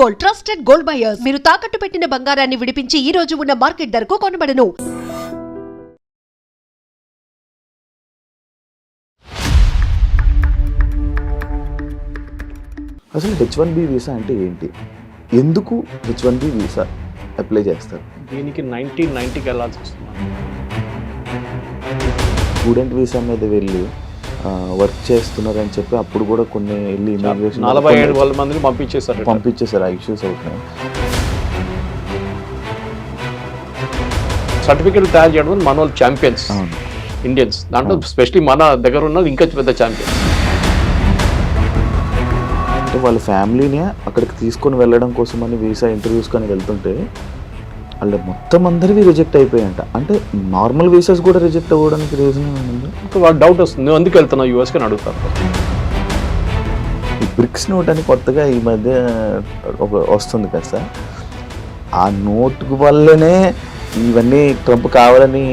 Gold, trusted gold buyers. మీరు తాకట్టు పెట్టిన బంగారాన్ని విడిపించి ఈ రోజు ఉన్న మార్కెట్ ధరకు కొనబడను. అసలు H1B వీసా అంటే ఏంటి? ఎందుకు H1B వీసా అప్లై చేస్తారు? దీనికి 1990కి వెళ్ళాల్సి వస్తుంది. స్టూడెంట్ వీసా మీద వెళ్ళి వర్క్ చేస్తున్నారని చెప్పి అప్పుడు కూడా కొన్ని వెళ్ళి ఇమిగ్రేషన్ 47 మందిని పంపించేశారు. ఆ ఇష్యూస్ అవుతున్నాయి. సర్టిఫికెట్ తయారు చేయడం మన వాళ్ళు ఛాంపియన్స్, ఇండియన్స్. దాంట్లో స్పెషల్లీ మన దగ్గర ఉన్నది ఇంకా పెద్ద ఛాంపియన్స్. అంటే వాళ్ళ ఫ్యామిలీని అక్కడికి తీసుకొని వెళ్ళడం కోసమని వీసా ఇంటర్వ్యూస్ కానీ వెళ్తుంటే వాళ్ళు మొత్తం అందరివి రిజెక్ట్ అయిపోయాయంట. అంటే నార్మల్ వీసాస్ కూడా రిజెక్ట్ అవ్వడానికి రీజన్ ఉంది. వాళ్ళ డౌట్ వస్తుంది, నువ్వు ఎందుకు వెళ్తున్నావు యూఎస్కి అని అడుగుతారు. ఈ బ్రిక్స్ నోట్ అని కొత్తగా ఈ మధ్య వస్తుంది కదా సార్, ఆ నోట్ వల్లనే ఇవన్నీ ట్రంప్ కావాలని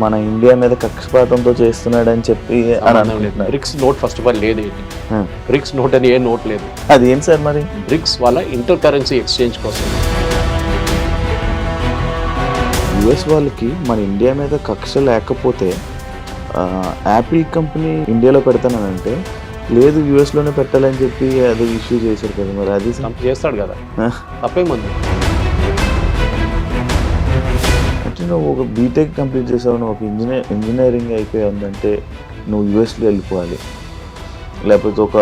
మన ఇండియా మీద కక్షపాతంతో చేస్తున్నాడని చెప్పి అని అనుకుంటున్నారు. BRICS note first of all లేదు. బ్రిక్స్ నోట్ అని ఏ నోట్ లేదు. అది ఏంటి సార్ మరి? బ్రిక్స్ వాళ్ళ ఇంటర్ కరెన్సీ ఎక్స్చేంజ్ కోసం. యుఎస్ వాళ్ళకి మన ఇండియా మీద కక్ష లేకపోతే యాపిల్ కంపెనీ ఇండియాలో పెడతానంటే లేదు యుఎస్లోనే పెట్టాలని చెప్పి అది ఇష్యూ చేశారు కదా. మరి అది చేస్తాడు కదా, తప్పేముంది. అంటే నువ్వు ఒక బీటెక్ కంప్లీట్ చేసావు, నువ్వు ఒక ఇంజనీరింగ్ అయిపోయి ఉందంటే నువ్వు యుఎస్లో వెళ్ళిపోవాలి. లేకపోతే ఒక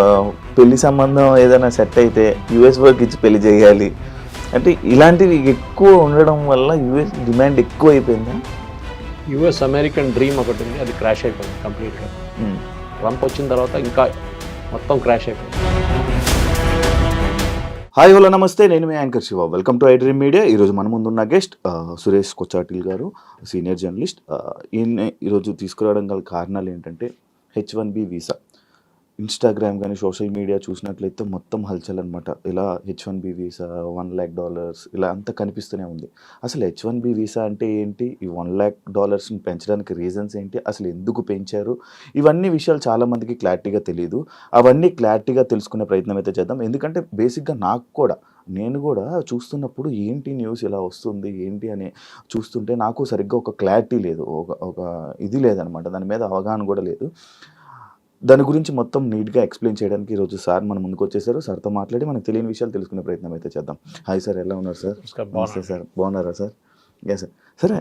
పెళ్లి సంబంధం ఏదైనా సెట్ అయితే యుఎస్ వర్క్ ఇచ్చి పెళ్లి చేయాలి. అంటే ఇలాంటివి ఎక్కువ ఉండడం వల్ల యుఎస్ డిమాండ్ ఎక్కువ అయిపోయిందా? యుఎస్ అమెరికన్ డ్రీమ్ ఒకటి ఉంది, అది క్రాష్ అయిపోయింది కంప్లీట్గా. ట్రంప్ వచ్చిన తర్వాత ఇంకా మొత్తం క్రాష్ అయిపోయింది. హాయ్ హలో నమస్తే, నేను మీ anchor Shiva. Welcome to iDream media. ఈరోజు మన ముందున్న గెస్ట్ సురేష్ కొచ్చాటిల్ గారు, సీనియర్ జర్నలిస్ట్. ఈరోజు తీసుకురావడం గల కారణాలు ఏంటంటే H1B వీసా. ఇన్స్టాగ్రామ్ కానీ సోషల్ మీడియా చూసినట్లయితే మొత్తం హల్చల్ అనమాట. ఇలా H1B వీసా $1 lakh ఇలా అంతా కనిపిస్తూనే ఉంది. అసలు H1B వీసా అంటే ఏంటి? ఈ $1 lakh పెంచడానికి రీజన్స్ ఏంటి? అసలు ఎందుకు పెంచారు? ఇవన్నీ విషయాలు చాలామందికి క్లారిటీగా తెలియదు. అవన్నీ క్లారిటీగా తెలుసుకునే ప్రయత్నం అయితే చేద్దాం. ఎందుకంటే బేసిక్గా నేను కూడా చూస్తున్నప్పుడు ఏంటి న్యూస్ ఇలా వస్తుంది ఏంటి అని చూస్తుంటే నాకు సరిగ్గా ఒక క్లారిటీ లేదు, ఒక ఇది లేదనమాట. దాని మీద అవగాహన కూడా లేదు. దాని గురించి మొత్తం నీట్గా ఎక్స్ప్లెయిన్ చేయడానికి ఈరోజు సార్ మన ముందుకు వచ్చేసారు. సార్తో మాట్లాడి మనకు తెలియని విషయాలు తెలుసుకునే ప్రయత్నం అయితే చేద్దాం. హాయ్ సార్, ఎలా ఉన్నారు సార్? నమస్తే సార్, బాగున్నారా సార్? Yes sir. సరే,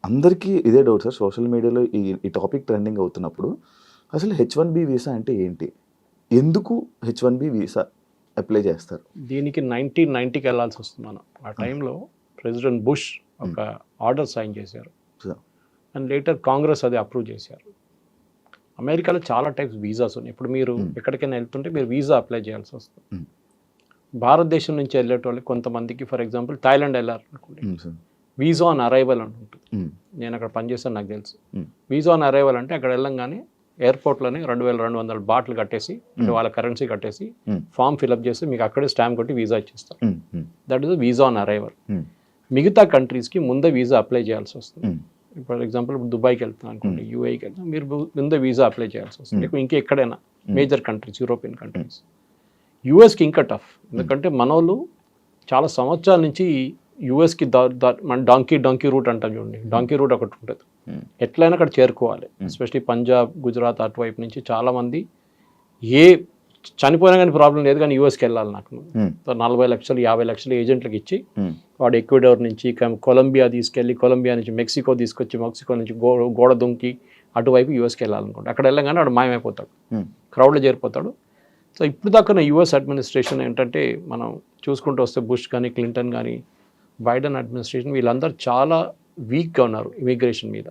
అందరికీ ఇదే డౌట్ సార్. సోషల్ మీడియాలో ఈ టాపిక్ ట్రెండింగ్ అవుతున్నప్పుడు అసలు H1B వీసా అంటే ఏంటి? ఎందుకు H1B వీసా అప్లై చేస్తారు? దీనికి 1990కి వెళ్ళాల్సి వస్తుంది మనం. ఆ టైంలో ప్రెసిడెంట్ బుష్ ఒక ఆర్డర్ సైన్ చేశారు అండ్ లేటర్ కాంగ్రెస్ అది అప్రూవ్ చేశారు. అమెరికాలో చాలా టైప్స్ వీసాస్ ఉన్నాయి. ఇప్పుడు మీరు ఎక్కడికైనా వెళ్తుంటే మీరు వీసా అప్లై చేయాల్సి వస్తుంది. భారతదేశం నుంచి వెళ్ళేటోళ్ళకి కొంతమందికి, ఫర్ ఎగ్జాంపుల్ థాయిలాండ్ వెళ్ళాలనుకోండి, వీసా ఆన్ అరైవల్ అని ఉంటుంది. నేను అక్కడ పనిచేస్తాను, నాకు తెలుసు. వీసా ఆన్ అరైవల్ అంటే అక్కడ వెళ్ళంగానే ఎయిర్పోర్ట్లోనే 2200 బాట్లు కట్టేసి, అంటే వాళ్ళ కరెన్సీ కట్టేసి ఫామ్ ఫిల్అప్ చేసి మీకు అక్కడే స్టాంప్ కొట్టి వీసా ఇచ్చేస్తారు. That is visa on arrival. మిగతా కంట్రీస్కి ముందే వీసా అప్లై చేయాల్సి వస్తుంది. ఫర్ ఎగ్జాంపుల్ ఇప్పుడు దుబాయ్కి వెళ్తున్నాను అనుకోండి, యూఏకి వెళ్తాను, మీరు ముందే వీసా అప్లై చేయాల్సి వస్తుంది. ఇంకా ఎక్కడైనా మేజర్ కంట్రీస్, యూరోపియన్ కంట్రీస్. యూఎస్కి ఇంకా టఫ్, ఎందుకంటే మన వాళ్ళు చాలా సంవత్సరాల నుంచి యూఎస్కి మన డాంకీ రూట్ అంటాం చూడండి. డాంకీ రూట్ ఒకటి ఉంటుంది, ఎట్లయినా అక్కడ చేరుకోవాలి. ఎస్పెషలీ పంజాబ్, గుజరాత్ అటువైపు నుంచి చాలామంది చనిపోయినా కానీ ప్రాబ్లం లేదు, కానీ యూఎస్కి వెళ్ళాలి నాకు. 40 లక్షలు 50 లక్షలు ఏజెంట్లకు ఇచ్చి వాడు ఎక్వెడార్ నుంచి కొలంబియా తీసుకెళ్ళి, కొలంబియా నుంచి మెక్సికో తీసుకొచ్చి, మెక్సికో నుంచి గోడ దుంకి అటువైపు యూఎస్కి వెళ్ళాలనుకుంటే అక్కడ వెళ్ళగానే వాడు మాయమైపోతాడు, క్రౌడ్లో చేరిపోతాడు. సో ఇప్పుడు దాకా యూఎస్ అడ్మినిస్ట్రేషన్ ఏంటంటే, మనం చూసుకుంటూ వస్తే బుష్ కానీ, క్లింటన్ కానీ, బైడెన్ అడ్మినిస్ట్రేషన్, వీళ్ళందరూ చాలా వీక్గా ఉన్నారు ఇమిగ్రేషన్ మీద.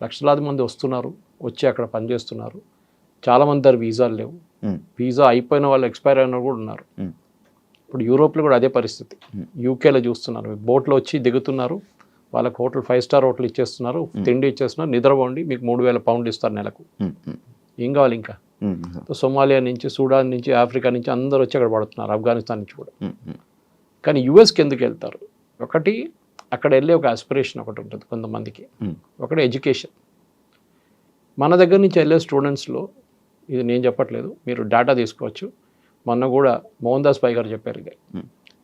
లక్షలాది మంది వస్తున్నారు, వచ్చి అక్కడ పనిచేస్తున్నారు. చాలామంది దగ్గర వీసాలు లేవు. వీసా అయిపోయిన వాళ్ళు, ఎక్స్పైర్ అయిన కూడా ఉన్నారు. ఇప్పుడు యూరోప్లో కూడా అదే పరిస్థితి. యూకేలో చూస్తున్నారు, బోట్లో వచ్చి దిగుతున్నారు, వాళ్ళకి హోటల్ 5 స్టార్ హోటల్ ఇచ్చేస్తున్నారు, తిండి ఇచ్చేస్తున్నారు, నిద్రపోండి, మీకు 3000 పౌండ్లు ఇస్తారు నెలకు. ఏం కావాలి ఇంకా? సోమాలియా నుంచి, సూడాన్ నుంచి, ఆఫ్రికా నుంచి అందరూ వచ్చి అక్కడ పడుతున్నారు, ఆఫ్ఘనిస్తాన్ నుంచి కూడా. కానీ యూఎస్కి ఎందుకు వెళ్తారు? ఒకటి, అక్కడ వెళ్ళే ఒక ఆస్పిరేషన్ ఒకటి ఉంటుంది కొంతమందికి. ఒకటి ఎడ్యుకేషన్. మన దగ్గర నుంచి వెళ్ళే స్టూడెంట్స్లో, ఇది నేను చెప్పట్లేదు, మీరు డేటా తీసుకోవచ్చు. మొన్న కూడా మోహన్ దాస్ పై గారు చెప్పారు,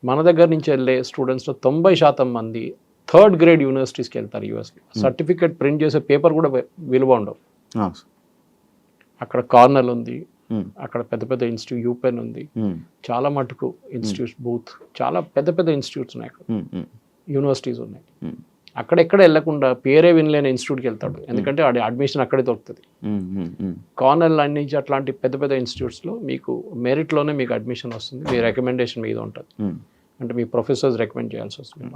మన దగ్గర నుంచి వెళ్ళే స్టూడెంట్స్లో 90% మంది థర్డ్ గ్రేడ్ యూనివర్సిటీస్కి వెళ్తారు యూఎస్కి. సర్టిఫికేట్ ప్రింట్ చేసే పేపర్ కూడా విలువ ఉండవు. అక్కడ కార్నల్ ఉంది, అక్కడ పెద్ద పెద్ద ఇన్స్టిట్యూట్ యూపెన్ ఉంది, చాలా మటుకు ఇన్స్టిట్యూట్స్ బూత్, చాలా పెద్ద పెద్ద ఇన్స్టిట్యూట్స్ ఉన్నాయి అక్కడ, యూనివర్సిటీస్ ఉన్నాయి. అక్కడెక్కడ వెళ్ళకుండా పేరే వినలేని ఇన్స్టిట్యూట్కి వెళ్తాడు, ఎందుకంటే అది అడ్మిషన్ అక్కడే దొరుకుతుంది. కార్నల్ నుంచి అట్లాంటి పెద్ద పెద్ద ఇన్స్టిట్యూట్స్లో మీకు మెరిట్లోనే మీకు అడ్మిషన్ వస్తుంది, మీ రికమెండేషన్ మీద ఉంటుంది. అంటే మీ ప్రొఫెసర్స్ రికమెండ్ చేయాల్సి వస్తుంది.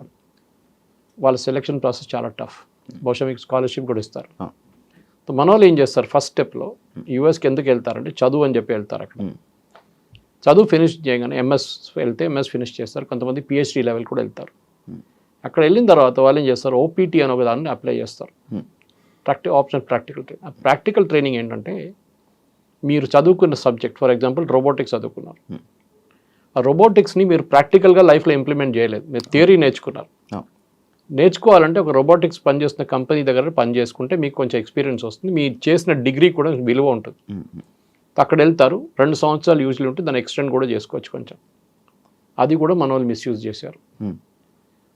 వాళ్ళ సెలెక్షన్ ప్రాసెస్ చాలా టఫ్. బహుశా మీకు స్కాలర్షిప్ కూడా ఇస్తారు. సో మన వాళ్ళు ఏం చేస్తారు, ఫస్ట్ స్టెప్లో యూఎస్కి ఎందుకు వెళ్తారంటే చదువు అని చెప్పి వెళ్తారు. అక్కడ చదువు ఫినిష్ చేయగానే ఎంఎస్ వెళ్తే ఎంఎస్ ఫినిష్ చేస్తారు, కొంతమంది పిహెచ్డి లెవెల్ కూడా వెళ్తారు. అక్కడ వెళ్ళిన తర్వాత వాళ్ళు ఏం చేస్తారు, ఓపీటీ అని ఒక దాన్ని అప్లై చేస్తారు, ఆప్షనల్ ప్రాక్టికల్ ట్రైనింగ్. ఆ ప్రాక్టికల్ ట్రైనింగ్ ఏంటంటే మీరు చదువుకున్న సబ్జెక్ట్, ఫర్ ఎగ్జాంపుల్ రోబోటిక్స్ చదువుకున్నారు, ఆ రోబోటిక్స్ని మీరు ప్రాక్టికల్గా లైఫ్లో ఇంప్లిమెంట్ చేయలేదు, మీరు థియరీ నేర్చుకున్నారు. నేర్చుకోవాలంటే ఒక రోబోటిక్స్ పనిచేస్తున్న కంపెనీ దగ్గర పని చేసుకుంటే మీకు కొంచెం ఎక్స్పీరియన్స్ వస్తుంది, మీరు చేసిన డిగ్రీ కూడా విలువ ఉంటుంది. అక్కడ వెళ్తారు, 2 సంవత్సరాలు యూజ్లీ ఉంటే దాన్ని ఎక్స్టెండ్ కూడా చేసుకోవచ్చు కొంచెం. అది కూడా మన వాళ్ళు మిస్యూజ్ చేశారు.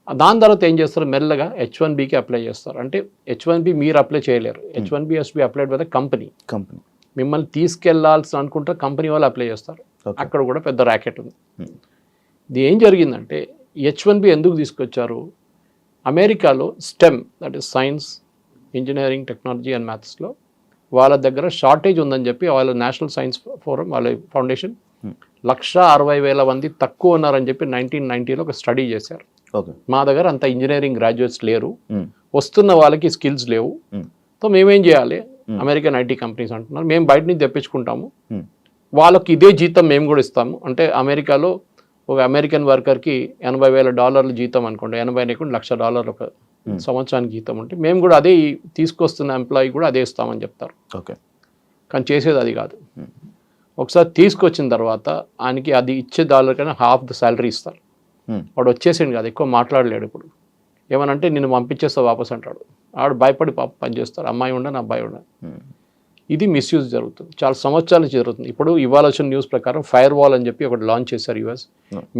దాని తర్వాత ఏం చేస్తారు, మెల్లగా H1Bకి అప్లై చేస్తారు. అంటే H1B మీరు అప్లై చేయలేరు, H1B has be applied by the company. మిమ్మల్ని తీసుకెళ్లాల్సి అనుకుంటే కంపెనీ వాళ్ళు అప్లై చేస్తారు. అక్కడ కూడా పెద్ద ర్యాకెట్ ఉంది. ఇది ఏం జరిగిందంటే H1B ఎందుకు తీసుకొచ్చారు, అమెరికాలో stem, that is science, engineering, technology and మ్యాథ్స్లో వాళ్ళ దగ్గర షార్టేజ్ ఉందని చెప్పి వాళ్ళ నేషనల్ సైన్స్ ఫోరం, వాళ్ళ ఫౌండేషన్ 160,000 మంది తక్కువ ఉన్నారని చెప్పి 1990లో ఒక స్టడీ చేశారు. మా దగ్గర అంత ఇంజనీరింగ్ గ్రాడ్యుయేట్స్ లేరు, వస్తున్న వాళ్ళకి స్కిల్స్ లేవు, సో మేమేం చేయాలి, అమెరికన్ ఐటీ కంపెనీస్ అంటున్నారు మేము బయట నుంచి తెప్పించుకుంటాము, వాళ్ళకి ఇదే జీతం మేము కూడా ఇస్తాము. అంటే అమెరికాలో ఒక అమెరికన్ వర్కర్కి $80,000 జీతం అనుకోండి, 80 $1,00,000 ఒక సంవత్సరానికి జీతం ఉంటే మేము కూడా అదే తీసుకొస్తున్న ఎంప్లాయీ కూడా అదే ఇస్తామని చెప్తారు. కానీ చేసేది అది కాదు. ఒకసారి తీసుకొచ్చిన తర్వాత ఆయనకి అది ఇచ్చే డాలర్ కన్నా హాఫ్ ద శాలరీ ఇస్తారు. వాడు వచ్చేసిండు కాదు, ఎక్కువ మాట్లాడలేడు. ఇప్పుడు ఏమనంటే నిన్ను పంపించేస్తా వాపస్ అంటాడు. ఆడు భయపడి పని చేస్తారు, అమ్మాయి ఉండని అబ్బాయి ఉండని. ఇది మిస్యూజ్ జరుగుతుంది, చాలా సంవత్సరాల నుంచి జరుగుతుంది. ఇప్పుడు ఇవాళ వచ్చిన న్యూస్ ప్రకారం ఫైర్ వాల్ అని చెప్పి ఒకటి లాంచ్ చేశారు యూఎస్.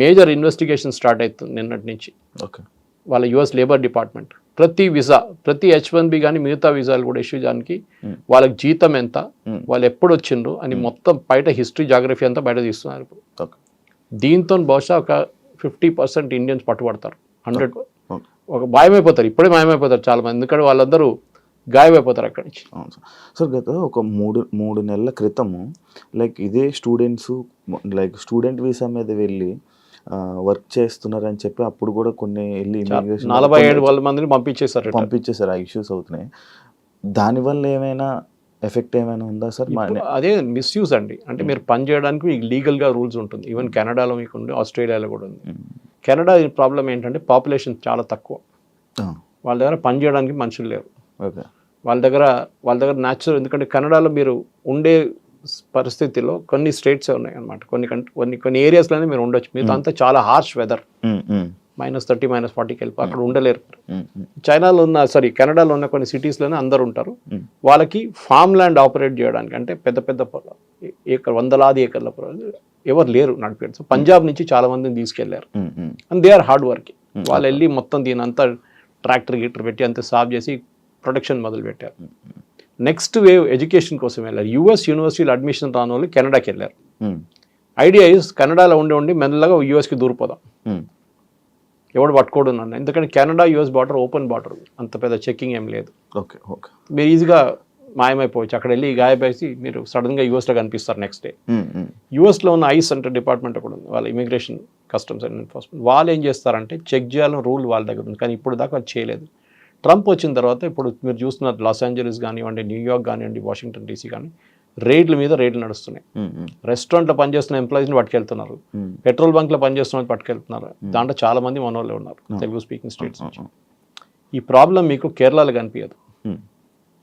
మేజర్ ఇన్వెస్టిగేషన్ స్టార్ట్ అవుతుంది నిన్నటి నుంచి. వాళ్ళ యూఎస్ లేబర్ డిపార్ట్మెంట్ ప్రతి వీసా, ప్రతి H1B కానీ మిగతా వీసాలు కూడా ఇష్యూ చేయడానికి వాళ్ళకి జీతం ఎంత, వాళ్ళు ఎప్పుడు వచ్చిండ్రు అని మొత్తం బయట హిస్టరీ, జాగ్రఫీ అంతా బయట తీస్తున్నారు ఇప్పుడు. దీంతో బహుశా ఒక 50% ఇండియన్స్ పట్టుబడతారు, 100 ఒక మాయమైపోతారు, ఇప్పుడే మాయమైపోతారు చాలా మంది, ఎందుకంటే వాళ్ళందరూ గాయమైపోతారు అక్కడి నుంచి. సార్ గత ఒక మూడు నెలల క్రితము లైక్ ఇదే స్టూడెంట్స్ లైక్ స్టూడెంట్ వీసా మీద వెళ్ళి వర్క్ చేస్తున్నారని చెప్పి అప్పుడు కూడా కొన్ని వెళ్ళి 47 మందిని పంపించేశారు ఆ ఇష్యూస్ అవుతున్నాయి. దానివల్ల ఏమైనా ఎఫెక్ట్ ఏమైనా ఉందా సార్? అదే మిస్యూజ్ అండి. అంటే మీరు పని చేయడానికి మీకు లీగల్గా రూల్స్ ఉంటుంది. ఈవెన్ కెనడాలో మీకు ఉంది, ఆస్ట్రేలియాలో కూడా ఉంది. కెనడా ప్రాబ్లం ఏంటంటే పాపులేషన్ చాలా తక్కువ, వాళ్ళ దగ్గర పని చేయడానికి మనుషులు లేరు. వాళ్ళ దగ్గర న్యాచురల్, ఎందుకంటే కెనడాలో మీరు ఉండే పరిస్థితిలో కొన్ని స్టేట్సే ఉన్నాయి అనమాట, కొన్ని ఏరియాస్లోనే మీరు ఉండొచ్చు. మీతో అంతా చాలా హార్ష్ వెదర్, -30 -40కి వెళ్ళి అక్కడ ఉండలేరు. చైనాలో ఉన్న కెనడాలో ఉన్న కొన్ని సిటీస్లోనే అందరు ఉంటారు. వాళ్ళకి ఫామ్ ల్యాండ్ ఆపరేట్ చేయడానికి, అంటే పెద్ద పెద్ద వందలాది ఏకర్ల ఎవరు లేరు నడిపారు. సో పంజాబ్ నుంచి చాలా మందిని తీసుకెళ్లారు, and they are hard working. వాళ్ళు వెళ్ళి మొత్తం దీని అంతా ట్రాక్టర్ పెట్టి అంతా సాఫ్ చేసి ప్రొడక్షన్ మొదలు పెట్టారు. నెక్స్ట్ వేవ్ ఎడ్యుకేషన్ కోసం వెళ్ళారు. యూఎస్ యూనివర్సిటీలో అడ్మిషన్ రాని వాళ్ళు కెనడాకి వెళ్ళారు. ఐడియా ఇస్ కెనడాలో ఉండి మెల్లగా యూఎస్కి దూరిపోదాం, ఎవడు పట్టుకోడు నన్ను, ఎందుకంటే Canada US border open border, అంత పెద్ద చెక్కింగ్ ఏం లేదు. మీరు ఈజీగా మాయమైపోవచ్చు. అక్కడ వెళ్ళి గాయపేసి మీరు సడన్గా యూఎస్లో కనిపిస్తారు నెక్స్ట్ డే. యూఎస్లో ఉన్న ఐస్ అంటే డిపార్ట్మెంట్ కూడా ఉంది, వాళ్ళ ఇమిగ్రేషన్, కస్టమ్స్ అండ్ ఎన్ఫోర్స్మెంట్. వాళ్ళు ఏం చేస్తారంటే చెక్ చేయాలని రూల్ వాళ్ళ దగ్గర ఉంది, కానీ ఇప్పుడు దాకా అది చేయలేదు. ట్రంప్ వచ్చిన తర్వాత ఇప్పుడు మీరు చూస్తున్నారు లాస్ ఏంజలీస్ కానివ్వండి, న్యూయార్క్ కానివ్వండి, వాషింగ్టన్ డీసీ కానీ రేట్ల మీద రేట్లు నడుస్తున్నాయి. రెస్టారెంట్లో పనిచేస్తున్న ఎంప్లాయీస్ని పట్టుకెళ్తున్నారు, పెట్రోల్ బంక్లో పనిచేస్తున్న పట్టుకెళ్తున్నారు. దాంట్లో చాలా మంది మన వాళ్ళే ఉన్నారు, తెలుగు స్పీకింగ్ స్టేట్స్ నుంచి. ఈ ప్రాబ్లం మీకు కేరళలో కనిపించదు.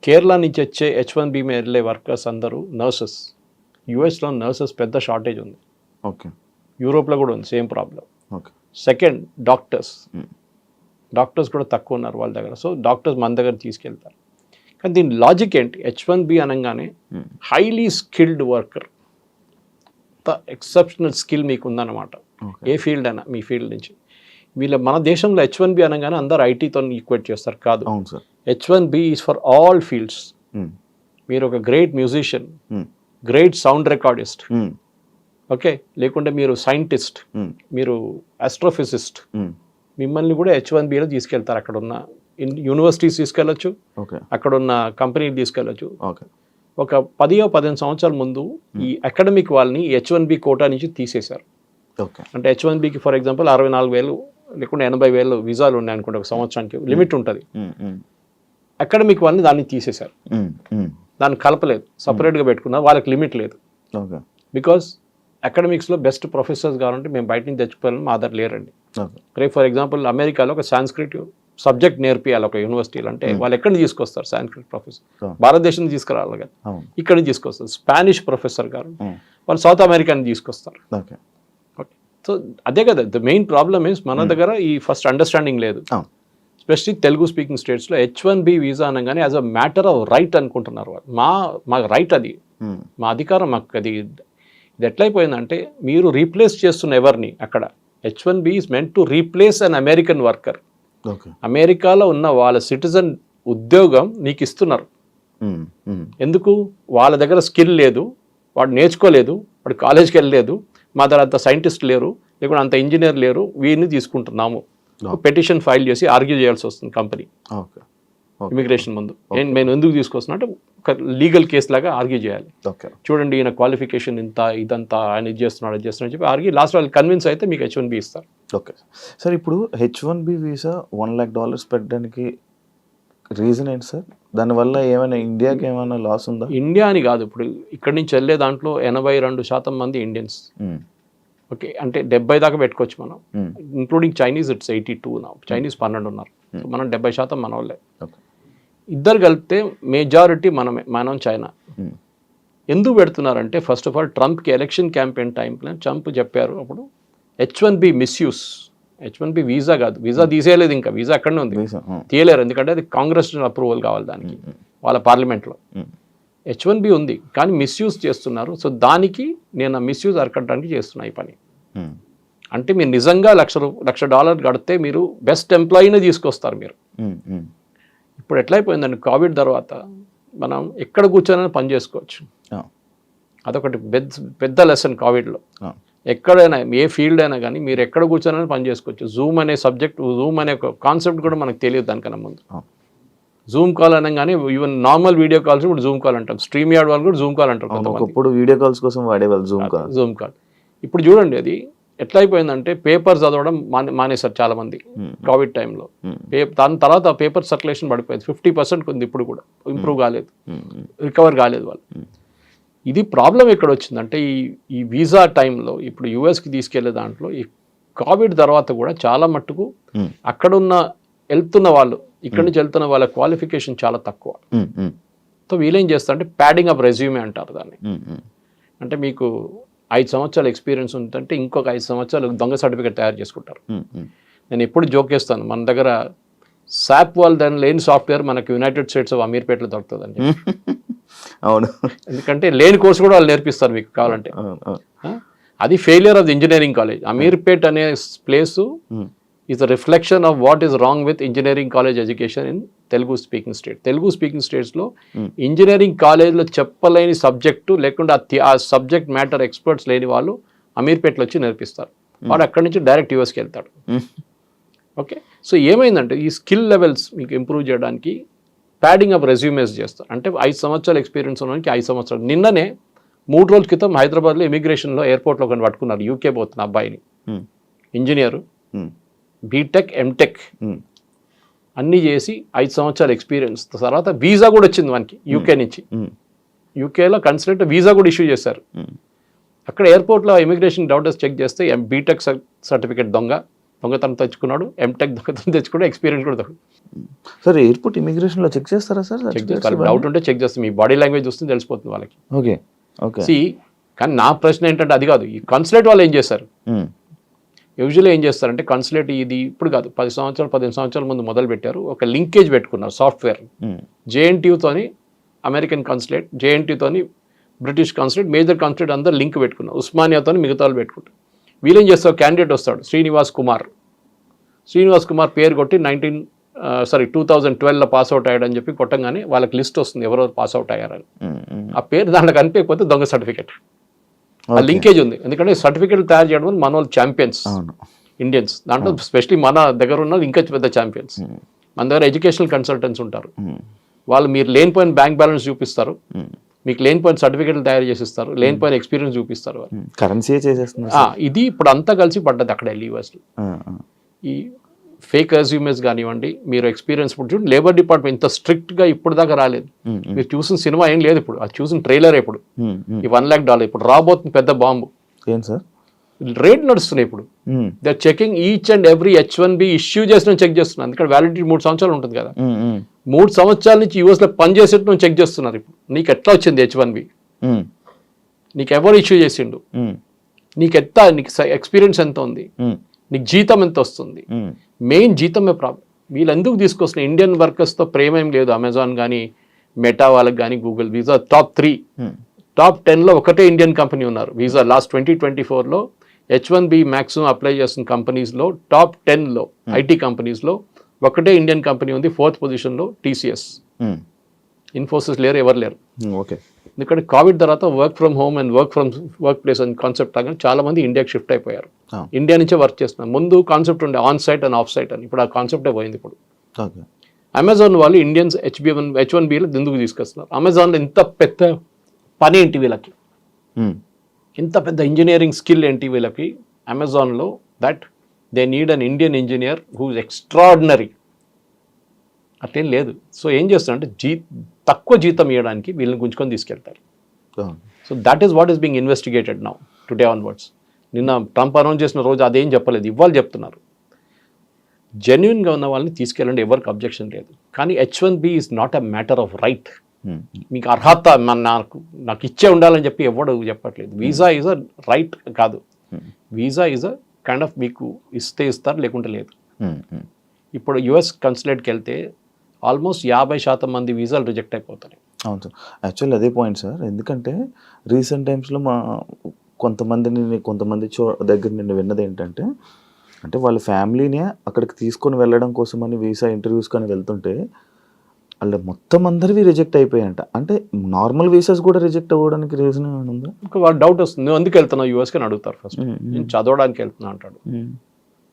కేరళ నుంచి వచ్చే H1B మీద వెళ్ళే వర్కర్స్ అందరూ నర్సెస్. యూఎస్లో నర్సెస్ పెద్ద షార్టేజ్ ఉంది, యూరోప్లో కూడా ఉంది సేమ్ ప్రాబ్లం. సెకండ్ డాక్టర్స్ కూడా తక్కువ ఉన్నారు వాళ్ళ దగ్గర. సో డాక్టర్స్ మన దగ్గర తీసుకెళ్తారు. కానీ దీని లాజిక్ ఏంటి, H1B అనగానే highly skilled worker, exceptional skill మీకు ఉందన్నమాట. ఏ ఫీల్డ్ అయినా మీ ఫీల్డ్ నుంచి. మన దేశంలో H1B అనగానే అందరూ ఐటీతో ఈక్వేట్ చేస్తారు, కాదు. అవును sir. H1B is for all fields. మీరు ఒక great musician, great sound recordist, okay, లేకుంటే మీరు సైంటిస్ట్, మీరు ఆస్ట్రోఫిజిస్ట్, మిమ్మల్ని కూడా H1Bలో తీసుకెళ్తారు. అక్కడ ఉన్న యూనివర్సిటీస్ తీసుకెళ్ళచ్చు, అక్కడ ఉన్న కంపెనీలు తీసుకెళ్ళచ్చు. ఒక 15 సంవత్సరాల ముందు ఈ అకాడమిక్ వాళ్ళని H1B కోటా నుంచి తీసేశారు. అంటే H1Bకి ఫర్ ఎగ్జాంపుల్ 64,000 లేకుంటే 80,000 వీసాలు ఉన్నాయి అనుకుంటే ఒక సంవత్సరానికి లిమిట్ ఉంటుంది. అకాడమిక్ వాళ్ళని దాన్ని తీసేశారు, దాన్ని కలపలేదు, సపరేట్గా పెట్టుకున్నారు, వాళ్ళకి లిమిట్ లేదు. బికాస్ అకాడమిక్స్లో బెస్ట్ ప్రొఫెసర్స్ కావాలంటే మేము బయట నుంచి తెచ్చుకోవాలని మా దగ్గర లేరండి. రేపు ఫర్ ఎగ్జాంపుల్ అమెరికాలో ఒక సాంస్క్రిట్ సబ్జెక్ట్ నేర్పియాలి ఒక యూనివర్సిటీలో అంటే వాళ్ళు ఎక్కడి నుంచి తీసుకొస్తారు? సాంస్క్రిట్ ప్రొఫెసర్ భారతదేశం నుంచి తీసుకురావాలి కదా, ఇక్కడి నుంచి తీసుకొస్తారు. స్పానిష్ ప్రొఫెసర్ గారు వాళ్ళు సౌత్ అమెరికా నుంచి తీసుకొస్తారు. ఓకే, సో అదే కదా ద మెయిన్ ప్రాబ్లమ్ ఇస్ మన దగ్గర ఈ ఫస్ట్ అండర్స్టాండింగ్ లేదు. ఎస్పెషల్లీ తెలుగు స్పీకింగ్ స్టేట్స్లో H1B వీసా అనగానే as a matter of right అనుకుంటున్నారు వాళ్ళు. మా రైట్ అది, మా అధికారం, మాకు అది. ఇది ఎట్లయిపోయిందంటే మీరు రీప్లేస్ చేస్తున్న ఎవరిని అక్కడ. H1B is meant to replace an American worker. అమెరికాలో ఉన్న వాళ్ళ సిటిజన్ ఉద్యోగం నీకు ఇస్తున్నారు. ఎందుకు? వాళ్ళ దగ్గర స్కిల్ లేదు, వాడు నేర్చుకోలేదు, వాడు కాలేజ్కి వెళ్ళలేదు, మా దగ్గర అంత సైంటిస్ట్ లేరు, లేకుంటే అంత ఇంజనీర్ లేరు, వీరిని తీసుకుంటున్నాము. పెటిషన్ ఫైల్ చేసి ఆర్గ్యూ చేయాల్సి వస్తుంది కంపెనీ ఇమిగ్రేషన్ ముందు. నేను ఎందుకు తీసుకొస్తున్నా అంటే ఒక లీగల్ కేసు లాగా ఆర్గ్యూ చేయాలి. చూడండి ఈయన క్వాలిఫికేషన్ ఇంత, ఇదంతా, ఆయన ఇది చేస్తున్నాడు, అది చేస్తున్నాడు చెప్పి ఆర్గ్యూ. లాస్ట్ వాళ్ళు కన్విన్స్ అయితే మీకు H1B ఇస్తారు. ఓకే సార్, ఇప్పుడు H1B వీసా $1 lakh పెట్టడానికి రీజన్ ఏంటి సార్? దానివల్ల ఏమైనా ఇండియాకి ఏమైనా లాస్ ఉందా? ఇండియా అని కాదు, ఇప్పుడు ఇక్కడి నుంచి వెళ్ళే దాంట్లో 82% మంది ఇండియన్స్. ఓకే, అంటే 70 దాకా పెట్టుకోవచ్చు మనం, ఇంక్లూడింగ్ చైనీస్. ఇట్స్ 82 నా. చైనీస్ 12 ఉన్నారు, మనం 70% మన వాళ్ళే. ఇద్దరు కలిపితే మెజారిటీ మనం చైనా. ఎందుకు పెడుతున్నారంటే ఫస్ట్ ఆఫ్ ఆల్ ట్రంప్కి ఎలక్షన్ క్యాంపెయిన్ టైంలో ట్రంప్ చెప్పారు అప్పుడు H1B మిస్యూస్. H1B వీసా కాదు, వీసా తీసేయలేదు, ఇంకా వీసా అక్కడనే ఉంది, తీయలేరు, ఎందుకంటే అది కాంగ్రెస్ అప్రూవల్ కావాలి దానికి, వాళ్ళ పార్లమెంట్లో. H1B ఉంది కానీ మిస్యూజ్ చేస్తున్నారు. సో దానికి నేను ఆ మిస్యూజ్ అరకట్టడానికి చేస్తున్నా ఈ పని. అంటే మీరు నిజంగా $1,00,000 కడితే మీరు బెస్ట్ ఎంప్లాయీనే తీసుకొస్తారు మీరు. ఇప్పుడు ఎట్లయిపోయిందండి, కోవిడ్ తర్వాత మనం ఎక్కడ కూర్చొని పని చేసుకోవచ్చు. అదొకటి పెద్ద లెసన్ కోవిడ్లో. ఎక్కడైనా ఏ ఫీల్డ్ అయినా కానీ మీరు ఎక్కడ కూర్చొని పని చేసుకోవచ్చు. జూమ్ అనే సబ్జెక్ట్, జూమ్ అనే ఒక కాన్సెప్ట్ కూడా మనకు తెలియదు దానికన్నా ముందు. జూమ్ కాల్ అనగానే ఈవెన్ నార్మల్ వీడియో కాల్స్ ఇప్పుడు జూమ్ కాల్ అంటాం. స్ట్రీమ్ యార్డ్ వాళ్ళు కూడా జూమ్ కాల్ అంటారు. ఒకప్పుడు వీడియో కాల్స్ కోసం వాడేవాళ్ళు జూమ్ కాల్. ఇప్పుడు చూడండి అది ఎట్లా అయిపోయిందంటే పేపర్ చదవడం మానేశారు చాలా మంది కోవిడ్ టైంలో. దాని తర్వాత పేపర్ సర్క్యులేషన్ పడిపోయింది, 50% ఉంది. ఇప్పుడు కూడా ఇంప్రూవ్ కాలేదు, రికవర్ కాలేదు వాళ్ళు. ఇది ప్రాబ్లం ఎక్కడ వచ్చిందంటే ఈ వీసా టైంలో ఇప్పుడు యుఎస్కి తీసుకెళ్లే దాంట్లో ఈ కోవిడ్ తర్వాత కూడా చాలా మట్టుకు అక్కడున్న వెళ్తున్న వాళ్ళు, ఇక్కడి నుంచి వెళ్తున్న వాళ్ళ క్వాలిఫికేషన్ చాలా తక్కువ. సో వీళ్ళేం చేస్తారంటే ప్యాడింగ్ అప్ రెజ్యూమే అంటారు దాన్ని. అంటే మీకు 5 సంవత్సరాల ఎక్స్పీరియన్స్ ఉందంటే ఇంకొక 5 సంవత్సరాలు దొంగ సర్టిఫికేట్ తయారు చేసుకుంటారు. నేను ఎప్పుడు జోక్ చేస్తాను, మన దగ్గర సాప్ వాళ్ళు దాని లేని సాఫ్ట్వేర్ మనకు యునైటెడ్ స్టేట్స్ ఆఫ్ అమీర్పేటలో దొరుకుతుందండి. అవును, ఎందుకంటే లేని కోర్సు కూడా వాళ్ళు నేర్పిస్తారు మీకు కావాలంటే. అది failure of the engineering college. Ameerpet అనే place is a reflection of what is wrong with engineering college education in Telugu speaking state. Telugu speaking స్టేట్స్లో ఇంజనీరింగ్ కాలేజ్లో చెప్పలేని సబ్జెక్టు లేకుండా ఆ సబ్జెక్ట్ మ్యాటర్ ఎక్స్పర్ట్స్ లేని వాళ్ళు అమీర్పేటలో వచ్చి నేర్పిస్తారు. వాడు అక్కడి నుంచి డైరెక్ట్ యూఎస్కి వెళ్తాడు. ఓకే, సో ఏమైందంటే ఈ స్కిల్ లెవెల్స్ మీకు ఇంప్రూవ్ చేయడానికి ప్యాడింగ్ అప్ రెజ్యూమేస్ చేస్తారు. అంటే 5 సంవత్సరాల ఎక్స్పీరియన్స్ ఉన్నవానికి 5 సంవత్సరాలు. నిన్ననే 3 రోజుల క్రితం హైదరాబాద్లో ఇమిగ్రేషన్లో ఎయిర్పోర్ట్లో కొన్ని పట్టుకున్నారు. యూకే పోతున్న అబ్బాయిని, ఇంజనీరు, బీటెక్ ఎంటెక్ అన్నీ చేసి 5 సంవత్సరాల ఎక్స్పీరియన్స్ తర్వాత వీసా కూడా వచ్చింది మనకి యూకే నుంచి. యూకేలో కన్సల్టెంట్ వీసా కూడా ఇష్యూ చేశారు. అక్కడ ఎయిర్పోర్ట్లో ఇమిగ్రేషన్ డాక్టర్స్ చెక్ చేస్తే బీటెక్ సర్టిఫికేట్ దొంగతనం తెచ్చుకున్నాడు, ఎంటెక్ దొంగతనం తెచ్చుకున్నాడు, ఎక్స్పీరియన్స్ కూడా సార్ ఎయిర్పోర్ట్ ఇమిగ్రేషన్లో చెక్ చేస్తారా సార్? చెక్ చేస్తారు, డౌట్ ఉంటే చెక్ చేస్తాం. మీ బాడీ లాంగ్వేజ్ చూస్తే తెలిసిపోతుంది వాళ్ళకి. Okay okay. కానీ నా ప్రశ్న ఏంటంటే అది కాదు, ఈ కన్సులేట్ వాళ్ళు ఏం చేస్తారు? యూజువల్లీ ఏం చేస్తారంటే కన్సులేట్ ఇది ఇప్పుడు కాదు, 15 సంవత్సరాల ముందు మొదలు పెట్టారు. ఒక లింకేజ్ పెట్టుకున్నారు సాఫ్ట్వేర్. జేఎన్టీయూతోని అమెరికన్ కన్సులేట్, జేఎన్టీతోని బ్రిటిష్ కన్సులేట్, మేజర్ కన్సులేట్ అందరూ లింక్ పెట్టుకున్నారు. ఉస్మానియాతో మిగతా వాళ్ళు పెట్టుకుంటారు. వీళ్ళేం చేస్తారు, క్యాండిడేట్ వస్తాడు శ్రీనివాస్ కుమార్ పేరు కొట్టి 2012లో పాస్అవుట్ అయ్యాడని చెప్పి కొట్టంగానే వాళ్ళకి లిస్ట్ వస్తుంది ఎవరో పాస్అవుట్ అయ్యారని. ఆ పేరు దాంట్లో కనిపించకపోతే దొంగ సర్టిఫికేట్. ఆ లింకేజ్ ఉంది, ఎందుకంటే సర్టిఫికేట్ తయారు చేయడం వల్ల మన వాళ్ళు ఛాంపియన్స్ ఇండియన్స్, దాంట్లో స్పెషలీ మన దగ్గర ఉన్న ఇంకా పెద్ద ఛాంపియన్స్. మన దగ్గర ఎడ్యుకేషనల్ కన్సల్టెంట్స్ ఉంటారు, వాళ్ళు మీరు లేనిపోయిన బ్యాంక్ బ్యాలెన్స్ చూపిస్తారు, మీకు లేనిపోయిన సర్టిఫికేట్లు తయారు చేసిస్తారు, లేనిపోయిన ఎక్స్పీరియన్స్ చూపిస్తారు. కరెన్సీ చేసేస్తున్నారు. ఇది ఇప్పుడు అంతా కలిసి పడ్డది అక్కడ యూఎస్లో. ఈ ఫేక్ రెజ్యూమెస్ కానివ్వండి, మీరు ఎక్స్పీరియన్స్ ఇప్పుడు చూడండి, లేబర్ డిపార్ట్మెంట్ ఇంత స్ట్రిక్ట్గా ఇప్పుడు దాకా రాలేదు. మీరు చూసిన సినిమా ఏం లేదు ఇప్పుడు, అది చూసిన ట్రైలర్ ఇప్పుడు ఈ $1 lakh ఇప్పుడు రాబోతుంది పెద్ద బాంబు. ఏం సార్ రేట్ నడుస్తున్నాయి ఇప్పుడు. They are checking each and every H1B issue చేసిన చెక్ చేస్తున్నారు. ఎందుకంటే వ్యాలిడిటీ 3 సంవత్సరాలు ఉంటుంది కదా, 3 సంవత్సరాల నుంచి యూఎస్లో పనిచేసేట్టు చెక్ చేస్తున్నారు. ఇప్పుడు నీకు ఎట్లా వచ్చింది H1B, నీకు ఎవరు ఇష్యూ చేసిండు, నీకు ఎక్స్పీరియన్స్ ఎంత ఉంది, నీకు జీతం ఎంత వస్తుంది. మెయిన్ జీతమే ప్రాబ్లం. వీళ్ళు ఎందుకు తీసుకొస్తున్న ఇండియన్ వర్కర్స్తో ప్రేమ ఏం లేదు. అమెజాన్ కానీ, మెటా వాళ్ళకి కానీ, గూగుల్, వీసా టాప్ 3 టాప్ 10లో ఒకటే ఇండియన్ కంపెనీ ఉన్నారు. వీసా లాస్ట్ 2024లో H1B మ్యాక్సిమం అప్లై చేస్తున్న కంపెనీస్లో టాప్ 10లో ఐటీ కంపెనీస్లో ఒకటే ఇండియన్ కంపెనీ ఉంది. 4th పొజిషన్లో TCS. ఇన్ఫోసిస్ లేరు, ఎవరు లేరు. ఓకే. ఎందుకంటే కోవిడ్ తర్వాత work from home and work place అని కాన్సెప్ట్ రాగానే చాలా మంది ఇండియాకి షిఫ్ట్ అయిపోయారు. ఇండియా నుంచే వర్క్ చేస్తున్నారు. ముందు కాన్సెప్ట్ ఉండే on site and off site అని, ఇప్పుడు ఆ కాన్సెప్టే పోయింది. ఇప్పుడు అమెజాన్ వాళ్ళు ఇండియన్స్ H1Bలో ఎందుకు తీసుకొస్తున్నారు? అమెజాన్లో ఇంత పెద్ద పని ఏంటి వీళ్ళకి, ఇంత పెద్ద ఇంజనీరింగ్ స్కిల్ ఏంటి వీళ్ళకి అమెజాన్లో, that they need an Indian engineer who is extraordinary. అట్లేం లేదు. సో ఏం చేస్తారంటే తక్కువ జీతం ఇవ్వడానికి వీళ్ళని గుంజుకొని తీసుకెళ్తారు. So that is what is being investigated now today onwards. నిన్న ట్రంప్ అనౌన్స్ చేసిన రోజు అదేం చెప్పలేదు, ఇవాళ చెప్తున్నారు. జెన్యున్గా ఉన్న వాళ్ళని తీసుకెళ్ళండి, ఎవరికి అబ్జెక్షన్ లేదు. కానీ H1B is not a matter of right. మీకు అర్హత నాకు ఇచ్చే ఉండాలని చెప్పి ఎవడు చెప్పట్లేదు. వీసా ఈజ్ అ రైట్ కాదు, visa is a kind of మీకు ఇస్తే ఇస్తారు, లేకుంటే లేదు. ఇప్పుడు US కన్సులేట్కి వెళ్తే ఆల్మోస్ట్ 50% మంది వీసాలు రిజెక్ట్ అయిపోతాయి. అవును సార్, యాక్చువల్లీ అదే పాయింట్ సార్. ఎందుకంటే రీసెంట్ టైమ్స్లో కొంతమంది దగ్గర నేను విన్నది ఏంటంటే, అంటే వాళ్ళ ఫ్యామిలీనే అక్కడికి తీసుకొని వెళ్ళడం కోసమని వీసా ఇంటర్వ్యూస్ కానీ వెళ్తుంటే వాళ్ళ మొత్తం అందరివి రిజెక్ట్ అయిపోయాయంట. అంటే నార్మల్ వీసాస్ కూడా రిజెక్ట్ అవ్వడానికి రీజన్ ఉందా? వాళ్ళ డౌట్ వస్తుంది, నువ్వు ఎందుకు వెళ్తున్నావు యూఎస్కి అని అడుగుతారు. ఫస్ట్ నేను చదవడానికి వెళ్తున్నా అంటాడు.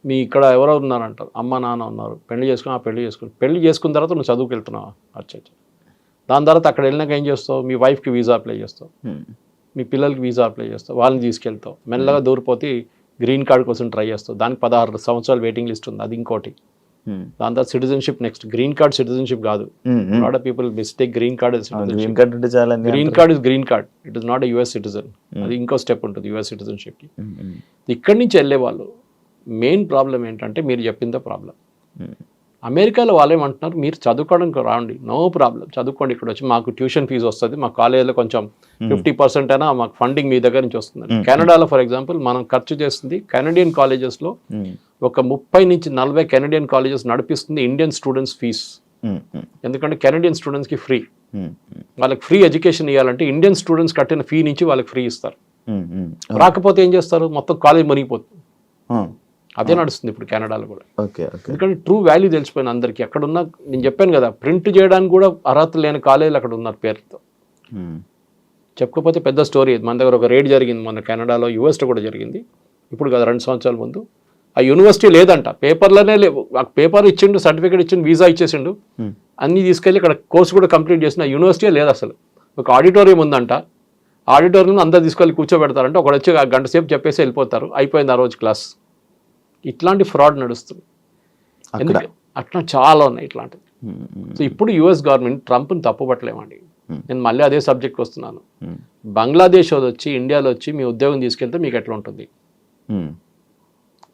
మీ ఇక్కడ ఎవరో ఉన్నారంటారు, అమ్మ నాన్న ఉన్నారు, పెళ్లి చేసుకున్న తర్వాత నువ్వు చదువుకు వెళ్తున్నావు. అచ్చా. దాని తర్వాత అక్కడ వెళ్ళినాక ఏం చేస్తావు, మీ వైఫ్కి వీసా అప్లై చేస్తావు, మీ పిల్లలకి వీసా అప్లై చేస్తావు, వాళ్ళని తీసుకెళ్తావు, మెల్లగా దూరిపోతే గ్రీన్ కార్డ్ కోసం ట్రై చేస్తావు. దానికి 16 సంవత్సరాలు వెయిటింగ్ లిస్ట్ ఉంది, అది ఇంకోటి. దాని తర్వాత citizenship next. Green card citizenship కాదు. Lot of people mistake green card green card is green card, it is not a US citizen. అది ఇంకో స్టెప్ ఉంటుంది US సిటిజన్షిప్కి. ఇక్కడి నుంచి వెళ్ళే వాళ్ళు మెయిన్ ప్రాబ్లం ఏంటంటే మీరు చెప్పిందే ప్రాబ్లం. అమెరికాలో వాళ్ళు ఏమంటున్నారు, మీరు చదువుకోవడానికి రాండి, నో ప్రాబ్లం, చదువుకోండి, ఇక్కడ వచ్చి మాకు ట్యూషన్ ఫీజు వస్తుంది, మా కాలేజీలో కొంచెం 50% అయినా మాకు ఫండింగ్ మీ దగ్గర నుంచి వస్తుంది. కెనడాలో ఫర్ ఎగ్జాంపుల్ మనం ఖర్చు చేస్తుంది కెనడియన్ కాలేజెస్లో ఒక 30 నుంచి 40 కెనడియన్ కాలేజెస్ నడిపిస్తుంది ఇండియన్ స్టూడెంట్స్ ఫీజ్. ఎందుకంటే కెనడియన్ స్టూడెంట్స్కి ఫ్రీ, వాళ్ళకి ఫ్రీ ఎడ్యుకేషన్ ఇవ్వాలంటే ఇండియన్ స్టూడెంట్స్ కట్టిన ఫీ నుంచి వాళ్ళకి ఫ్రీ ఇస్తారు. రాకపోతే ఏం చేస్తారు, మొత్తం కాలేజ్ మునిగిపోతుంది. అదే నడుస్తుంది ఇప్పుడు కెనడాలో కూడా. ఎందుకంటే ట్రూ వాల్యూ తెలిసిపోయిన అందరికీ. అక్కడున్న నేను చెప్పాను కదా, ప్రింట్ చేయడానికి కూడా అర్హత లేని కాలేజీలు అక్కడ ఉన్నారు పేరుతో. చెప్పుకోకపోతే పెద్ద స్టోరీ. మన దగ్గర ఒక రేడ్ జరిగింది మొన్న కెనడాలో, యూఎస్లో కూడా జరిగింది. ఇప్పుడు కదా 2 సంవత్సరాల ముందు. ఆ యూనివర్సిటీ లేదంట, పేపర్లోనే లేవు. పేపర్ ఇచ్చిండు, సర్టిఫికేట్ ఇచ్చిండు, వీసా ఇచ్చేసిండు, అన్నీ తీసుకెళ్ళి ఇక్కడ కోర్సు కూడా కంప్లీట్ చేసిన యూనివర్సిటీ లేదు అసలు. ఒక ఆడిటోరియం ఉందంట, ఆడిటోరియం అందరు తీసుకెళ్ళి కూర్చోబెడతారంటే ఒకడు వచ్చి 1 గంట సేపు చెప్పేసి వెళ్ళిపోతారు, అయిపోయింది ఆ రోజు క్లాస్. ఇట్లాంటి ఫ్రాడ్ నడుస్తుంది. అట్లా చాలా ఉన్నాయి ఇట్లాంటివి. సో ఇప్పుడు US గవర్నమెంట్ ట్రంప్ని తప్పుపట్టలేమండి. నేను మళ్ళీ అదే సబ్జెక్ట్కి వస్తున్నాను. బంగ్లాదేశ్ వచ్చి ఇండియాలో వచ్చి మీ ఉద్యోగం తీసుకెళ్తే మీకు ఎట్లా ఉంటుంది?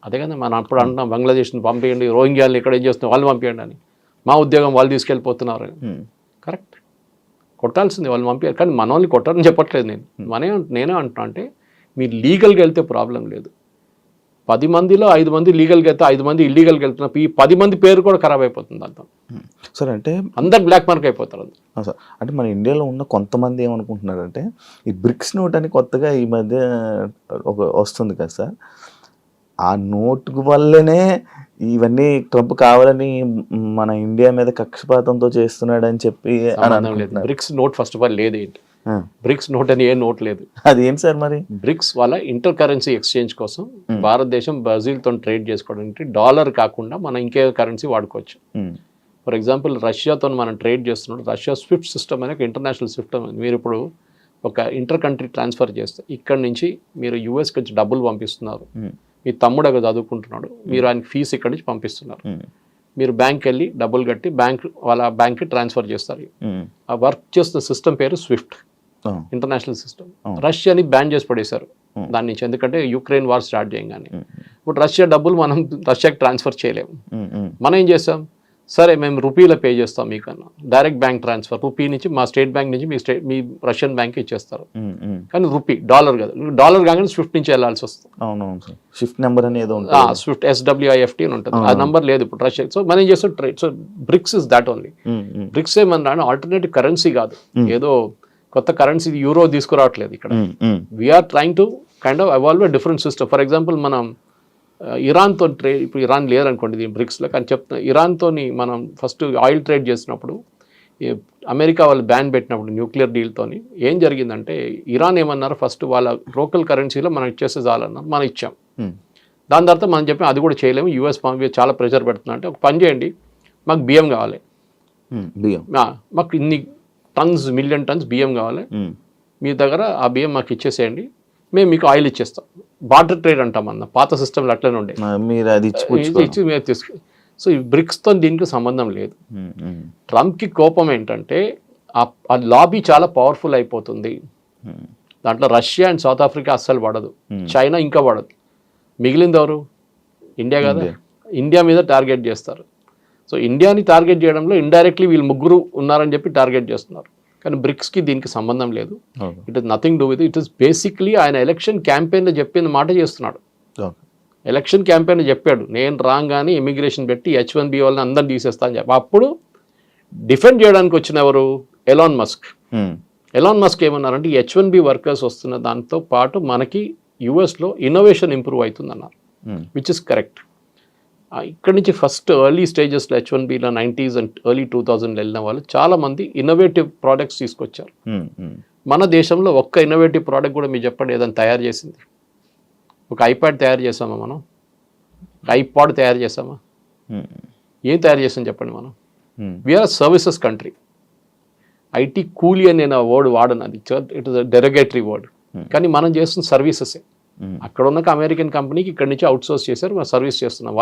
అదే కదా మనం అప్పుడు అంటున్నాం, బంగ్లాదేశ్ని పంపించండి, రోహింగ్యాలను ఇక్కడ ఏం చేస్తున్నాం వాళ్ళు పంపించండి అని. మా ఉద్యోగం వాళ్ళు తీసుకెళ్ళిపోతున్నారు. కరెక్ట్, కొట్టాల్సింది వాళ్ళు పంపించారు. కానీ మన వాళ్ళని కొట్టారని చెప్పట్లేదు నేను. నేనే అంటున్నా అంటే మీరు లీగల్గా వెళ్తే ప్రాబ్లం లేదు. 10 మందిలో 5 మంది లీగల్గా వెళ్తే 5 మంది ఇల్లీగల్గా వెళ్తున్నప్పుడు ఈ 10 మంది పేరు కూడా ఖరాబ్ అయిపోతుంది అంతా సార్. అంటే అందరు బ్లాక్ మార్క్ అయిపోతారు సార్. అంటే మన ఇండియాలో ఉన్న కొంతమంది ఏమనుకుంటున్నారంటే, ఈ బ్రిక్స్ నోట్ అని కొత్తగా ఈ మధ్య వస్తుంది కదా సార్, ఆ నోట్ వల్లనే ఇవన్నీ ట్రంప్ కావాలని మన ఇండియా మీద కక్షపాతంతో చేస్తున్నాడు అని చెప్పి అని సంబంధం లేదు. అనుకుంటున్నారు. BRICS note first of all లేదు. ఏంటి ఆ, బ్రిక్స్ నోట్ అని ఏ నోట్ లేదు. అది ఏంటి సార్ మరి? బ్రిక్స్ వాళ్ళ ఇంటర్ కరెన్సీ ఎక్స్చేంజ్ కోసం భారతదేశం బ్రెజిల్తో ట్రేడ్ చేసుకోవడానికి డాలర్ కాకుండా మనం ఇంకే కరెన్సీ వాడుకోవచ్చు. ఉమ్, ఫర్ ఎగ్జాంపుల్ రష్యాతో మనం ట్రేడ్ చేస్తున్నాడు. రష్యా స్విఫ్ట్ సిస్టమ్ అనే ఒక ఇంటర్నేషనల్ సిస్టమ్. మీరు ఇప్పుడు ఒక ఇంటర్ కంట్రీ ట్రాన్స్ఫర్ చేస్తే ఇక్కడ నుంచి మీరు యూఎస్కి వచ్చి డబ్బులు పంపిస్తున్నారు. ఉమ్, మీ తమ్ముడు అక్కడ చదువుకుంటున్నాడు, మీరు ఆయనకి ఫీజు ఇక్కడ నుంచి పంపిస్తున్నారు. ఉమ్, మీరు బ్యాంక్కి వెళ్ళి డబ్బులు కట్టి వాళ్ళ బ్యాంక్కి ట్రాన్స్ఫర్ చేస్తారు. ఉమ్, ఆ వర్క్ చేస్తున్న సిస్టమ్ పేరు స్విఫ్ట్, ఆ, ఇంటర్నేషనల్ సిస్టమ్. Oh. రష్యాని బ్యాన్ చేసి పడేశారు దాని నుంచి, ఎందుకంటే యుక్రెయిన్ వార్ స్టార్ట్ చేయగానే. ఇప్పుడు రష్యా డబ్బులు మనం రష్యాకి ట్రాన్స్ఫర్ చేయలేము. ఉమ్, ఉమ్, మనం ఏం చేస్తాం, సరే మేము రూపీలో పే చేస్తాం మీకన్నా, డైరెక్ట్ బ్యాంక్ ట్రాన్స్ఫర్ రూపీ నుంచి మా స్టేట్ బ్యాంక్ నుంచి మీ రష్యన్ బ్యాంక్కి ఇచ్చేస్తారు. ఉమ్, ఉమ్. కానీ రూపీ, డాలర్ కదా, డాలర్ కాగానే స్విఫ్ట్ నుంచి వెళ్ళాల్సి వస్తుంది. అవునవును సార్, షిఫ్ట్ నెంబర్ అని ఏదో ఉంటుంది. స్విఫ్ట్ SWIFT అని ఉంటుంది, ఆ నంబర్ లేదు ఇప్పుడు రష్యా. సో మనం ఏం చేస్తాం, trade. So BRICS is that only. Um, um, BRICS ఏమన్నా ఆల్టర్నేటివ్ కరెన్సీ కాదు, ఏదో కొత్త కరెన్సీ యూరో తీసుకురావట్లేదు ఇక్కడ. Um, um, we are trying to kind of evolve a different system. For example మనం ఇరాన్తో ట్రేడ్, ఇప్పుడు ఇరాన్ లేదనుకోండి దీని బ్రిక్స్లో, కానీ చెప్తున్నా ఇరాన్తో మనం ఫస్ట్ ఆయిల్ ట్రేడ్ చేసినప్పుడు అమెరికా వాళ్ళు బ్యాన్ పెట్టినప్పుడు న్యూక్లియర్ డీల్తోని ఏం జరిగిందంటే, ఇరాన్ ఏమన్నారు, ఫస్ట్ వాళ్ళ లోకల్ కరెన్సీలో మనం ఇచ్చేస్తే చాలన్నారు, మనం ఇచ్చాం. ఉమ్, దాని తర్వాత మనం చెప్పి అది కూడా చేయలేము, యూఎస్ చాలా ప్రెషర్ పెడుతున్నా అంటే, ఒక పని చేయండి, మాకు బియ్యం కావాలి, ఉమ్, బియ్యం, మాకు ఇన్ని టన్స్, మిలియన్ టన్స్ బియ్యం కావాలి, ఉమ్, మీ దగ్గర ఆ బియ్యం మాకు ఇచ్చేసేయండి, మేము మీకు ఆయిల్ ఇచ్చేస్తాం. బార్టర్ ట్రేడ్ అంటాం అన్న, పాత సిస్టమ్లో అట్లనే ఉండే, మీరు అది ఇచ్చి మీరు తీసుకు. సో ఈ బ్రిక్స్తో దీనికి సంబంధం లేదు. ట్రంప్కి కోపం ఏంటంటే ఆ లాబీ చాలా పవర్ఫుల్ అయిపోతుంది. దాంట్లో రష్యా అండ్ సౌత్ ఆఫ్రికా అస్సలు పడదు, చైనా ఇంకా పడదు, మిగిలింది ఎవరు? ఇండియా కదా. ఇండియా మీద టార్గెట్ చేస్తారు. సో ఇండియాని టార్గెట్ చేయడంలో ఇండైరెక్ట్లీ వీళ్ళు ముగ్గురు ఉన్నారని చెప్పి టార్గెట్ చేస్తున్నారు. కానీ బ్రిక్స్కి దీనికి సంబంధం లేదు. It is nothing do with it is basically ఆయన ఎలక్షన్ క్యాంపెయిన్లో చెప్పిన మాట చేస్తున్నాడు. ఎలక్షన్ క్యాంపెయిన్ చెప్పాడు, నేను రాగానే ఇమిగ్రేషన్ పెట్టి H1B వాళ్ళని అందరిని తీసేస్తా అని చెప్పి. అప్పుడు డిఫెండ్ చేయడానికి వచ్చిన ఎవరు? Elon Musk. ఎలాన్ మస్క్ ఏమన్నారంటే, H1B వర్కర్స్ వస్తున్న దాంతో పాటు మనకి యుఎస్లో ఇన్నోవేషన్ ఇంప్రూవ్ అవుతుందన్నారు, విచ్ ఇస్ కరెక్ట్. ఇక్కడ నుంచి ఫస్ట్ ఎర్లీ స్టేజెస్లో H1Bలో 90s అండ్ ఎర్లీ 2000 వెళ్ళిన వాళ్ళు చాలామంది ఇన్నోవేటివ్ ప్రోడక్ట్స్ తీసుకొచ్చారు. మన దేశంలో ఒక్క ఇన్నోవేటివ్ ప్రోడక్ట్ కూడా మీరు చెప్పండి ఏదైనా తయారు చేసింది. ఒక ఐప్యాడ్ తయారు చేసామా మనం? ఐపాడ్ తయారు చేసామా? ఏం తయారు చేసాం చెప్పండి మనం? We are services country. ఐటీ కూలీ అని నేను వర్డ్ వాడను, అది it is a derogatory word. కానీ మనం చేస్తున్న సర్వీసెసే. అక్కడ ఉన్న అమెరికన్ కంపెనీకి ఇక్కడ నుంచి అవుట్సోర్స్ చేశారు, మనం సర్వీస్ చేస్తున్నాం.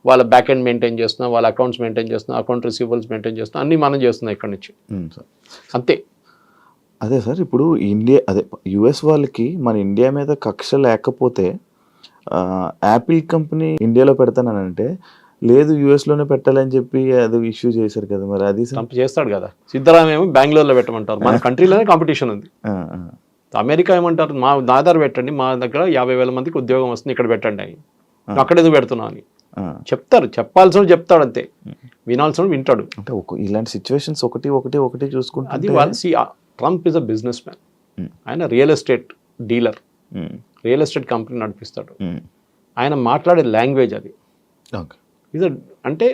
వాళ్ళ బ్యాక్ ఎండ్ మెయింటైన్ చేస్తున్నాం, వాళ్ళ అకౌంట్స్ మెయింటైన్ చేస్తున్నాం, అకౌంట్ రిసీవబుల్స్ మెయింటైన్ చేస్తున్నాం, అన్నీ మనం చేస్తున్నాం ఇక్కడ నుంచి. అంతే. అదే సార్, ఇప్పుడు ఇండియా యుఎస్ వాళ్ళకి మన ఇండియా మీద కక్ష లేకపోతే యాపిల్ కంపెనీ ఇండియాలో పెడతానంటే లేదు యుఎస్లోనే పెట్టాలని చెప్పి అది ఇష్యూ చేశారు కదా, మరి అది చేస్తాడు కదా. సిద్ధరామయ్య ఏమో బెంగళూరులో పెట్టమంటారు, మన కంట్రీలోనే కాంపిటీషన్ ఉంది. అమెరికా ఏమంటారు, మా ఆధార్ పెట్టండి, మా దగ్గర 50,000 మందికి ఉద్యోగం వస్తుంది, ఇక్కడ పెట్టండి అని. అక్కడ ఎందుకు పెడుతున్నావు అని చెప్తారు. చెప్పాల్సిన చెప్తాడు అంతే, వినాల్సిన వింటాడు. అంటే ఇలాంటి సిచ్యువేషన్స్ ఒకటి చూసుకుంటే అది Trump is a businessman. ఆయన real estate dealer, real estate company నడిపిస్తాడు. ఆయన మాట్లాడే లాంగ్వేజ్ అది ఇది అంటే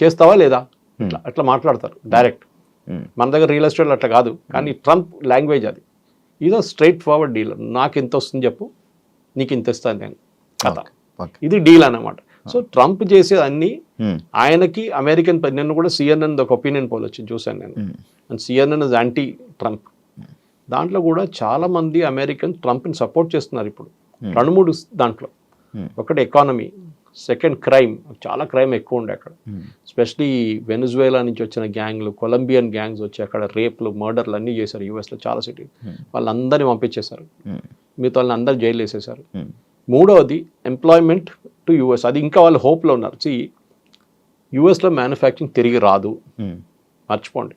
చేస్తావా లేదా అట్లా మాట్లాడతారు డైరెక్ట్. మన దగ్గర రియల్ ఎస్టేట్ అట్లా కాదు, కానీ ట్రంప్ లాంగ్వేజ్ అది. ఇదో స్ట్రైట్ ఫార్వర్డ్ డీలర్. నాకు ఎంత వస్తుంది చెప్పు, నీకు ఇంత ఇస్తాను నేను కథ. ఇది డీల్ అన్నమాట. సో ట్రంప్ చేసేది అన్నీ ఆయనకి అమెరికన్. నేను కూడా CNN ఒక ఒపీనియన్ పోల్ వచ్చింది చూశాను నేను, and CNN is anti Trump. దాంట్లో కూడా చాలా మంది అమెరికన్ ట్రంప్ని సపోర్ట్ చేస్తున్నారు ఇప్పుడు. 2-3 దాంట్లో. ఒకటి ఎకానమీ, సెకండ్ క్రైమ్. చాలా క్రైమ్ ఎక్కువ ఉండే అక్కడ, ఎస్పెషలీ వెనిజువేలా నుంచి వచ్చిన గ్యాంగ్లు, కొలంబియన్ గ్యాంగ్స్ వచ్చి అక్కడ రేప్లు, మర్డర్లు అన్నీ చేశారు యూఎస్లో చాలా సిటీ. వాళ్ళందరినీ పంపించేశారు, మిగతా వాళ్ళని అందరు జైలు వేసేశారు. మూడవది ఎంప్లాయ్మెంట్ టు యూఎస్. అది ఇంకా వాళ్ళు హోప్లో ఉన్నారు. యూఎస్లో మ్యానుఫ్యాక్చరింగ్ తిరిగి రాదు, మర్చిపోండి.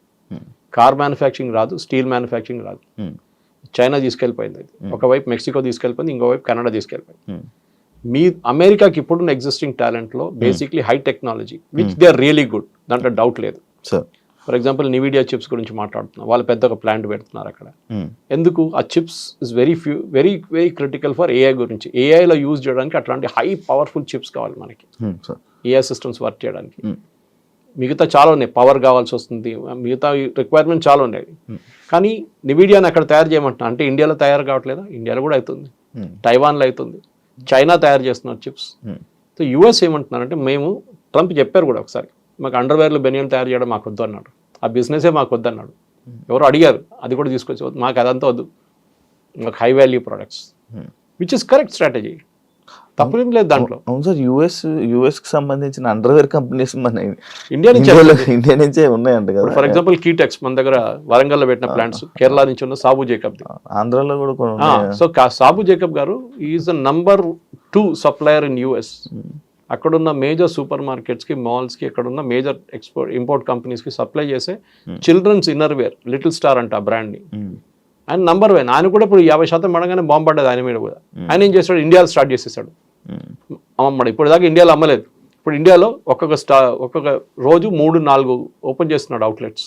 కార్ మ్యానుఫ్యాక్చరింగ్ రాదు, స్టీల్ మ్యానుఫ్యాక్చరింగ్ రాదు. చైనా తీసుకెళ్ళిపోయింది అది, ఒకవైపు మెక్సికో తీసుకెళ్ళిపోయింది, ఇంకోవైపు కెనడా తీసుకెళ్ళిపోయింది. మీ అమెరికాకి ఇప్పుడున్న ఎగ్జిస్టింగ్ టాలెంట్లో basically high technology which they are really good, దాంట్లో డౌట్ లేదు. ఫర్ ఎగ్జాంపుల్ నివిడియా చిప్స్ గురించి మాట్లాడుతున్నాం, వాళ్ళు పెద్ద ఒక ప్లాంట్ పెడుతున్నారు అక్కడ. ఎందుకు ఆ chips is very very critical for AI గురించి. ఏఐలో యూజ్ చేయడానికి అట్లాంటి హై పవర్ఫుల్ చిప్స్ కావాలి మనకి, ఏఐ సిస్టమ్స్ వర్క్ చేయడానికి. మిగతా చాలా ఉన్నాయి, పవర్ కావాల్సి వస్తుంది, మిగతా రిక్వైర్మెంట్ చాలా ఉన్నాయి. కానీ నివిడియాని అక్కడ తయారు చేయమంటున్నా అంటే ఇండియాలో తయారు కావట్లేదా? ఇండియాలో కూడా అవుతుంది, తైవాన్లో అవుతుంది, చైనా తయారు చేస్తున్నారు చిప్స్. సో యూఎస్ ఏమంటున్నారంటే, మేము ట్రంప్ చెప్పారు కూడా ఒకసారి, మాకు అండర్వేర్లు బెనియన్ తయారు చేయడం మాకు వద్దు అన్నాడు, ఆ బిజినెసే మాకు వద్దు అన్నాడు. ఎవరు అడిగారు, అది కూడా తీసుకొచ్చి మాకు అదంతా వద్దు, మాకు high value products, which is correct strategy, తప్పేం లేదు దాంట్లో. అవును సార్, యుఎస్కి సంబంధించిన అండర్వేర్ కంపెనీస్ మన ఇండియా నుంచే ఉన్నాయంట కదా. ఫర్ ఎగ్జాంపుల్ కీటెక్స్ మన దగ్గర వరంగల్లో పెట్టిన ప్లాంట్స్, కేరళ నుంచి ఉన్న సాబు జేకబ్, ఆంధ్రాలో కూడా. సో సాబు జేకబ్ గారు is the number 2 supplier in US. అక్కడున్న మేజర్ సూపర్ మార్కెట్స్కి, మాల్స్కి, అక్కడున్న మేజర్ ఇంపోర్ట్ కంపెనీస్కి సప్లై చేసే children's inner wear little star అంట ఆ బ్రాండ్ని. ఆయన నంబర్ 1. ఆయన కూడా ఇప్పుడు 50% పడగానే బాంబు పడ్డది ఆయన మీద కూడా. ఆయన ఏం చేస్తాడు, ఇండియాలో స్టార్ట్ చేసేసాడు అమ్మమ్మడు. ఇప్పుడు దాకా ఇండియాలో అమ్మలేదు, ఇప్పుడు ఇండియాలో ఒక్కొక్క రోజు 3-4 ఓపెన్ చేస్తున్నాడు అవుట్లెట్స్.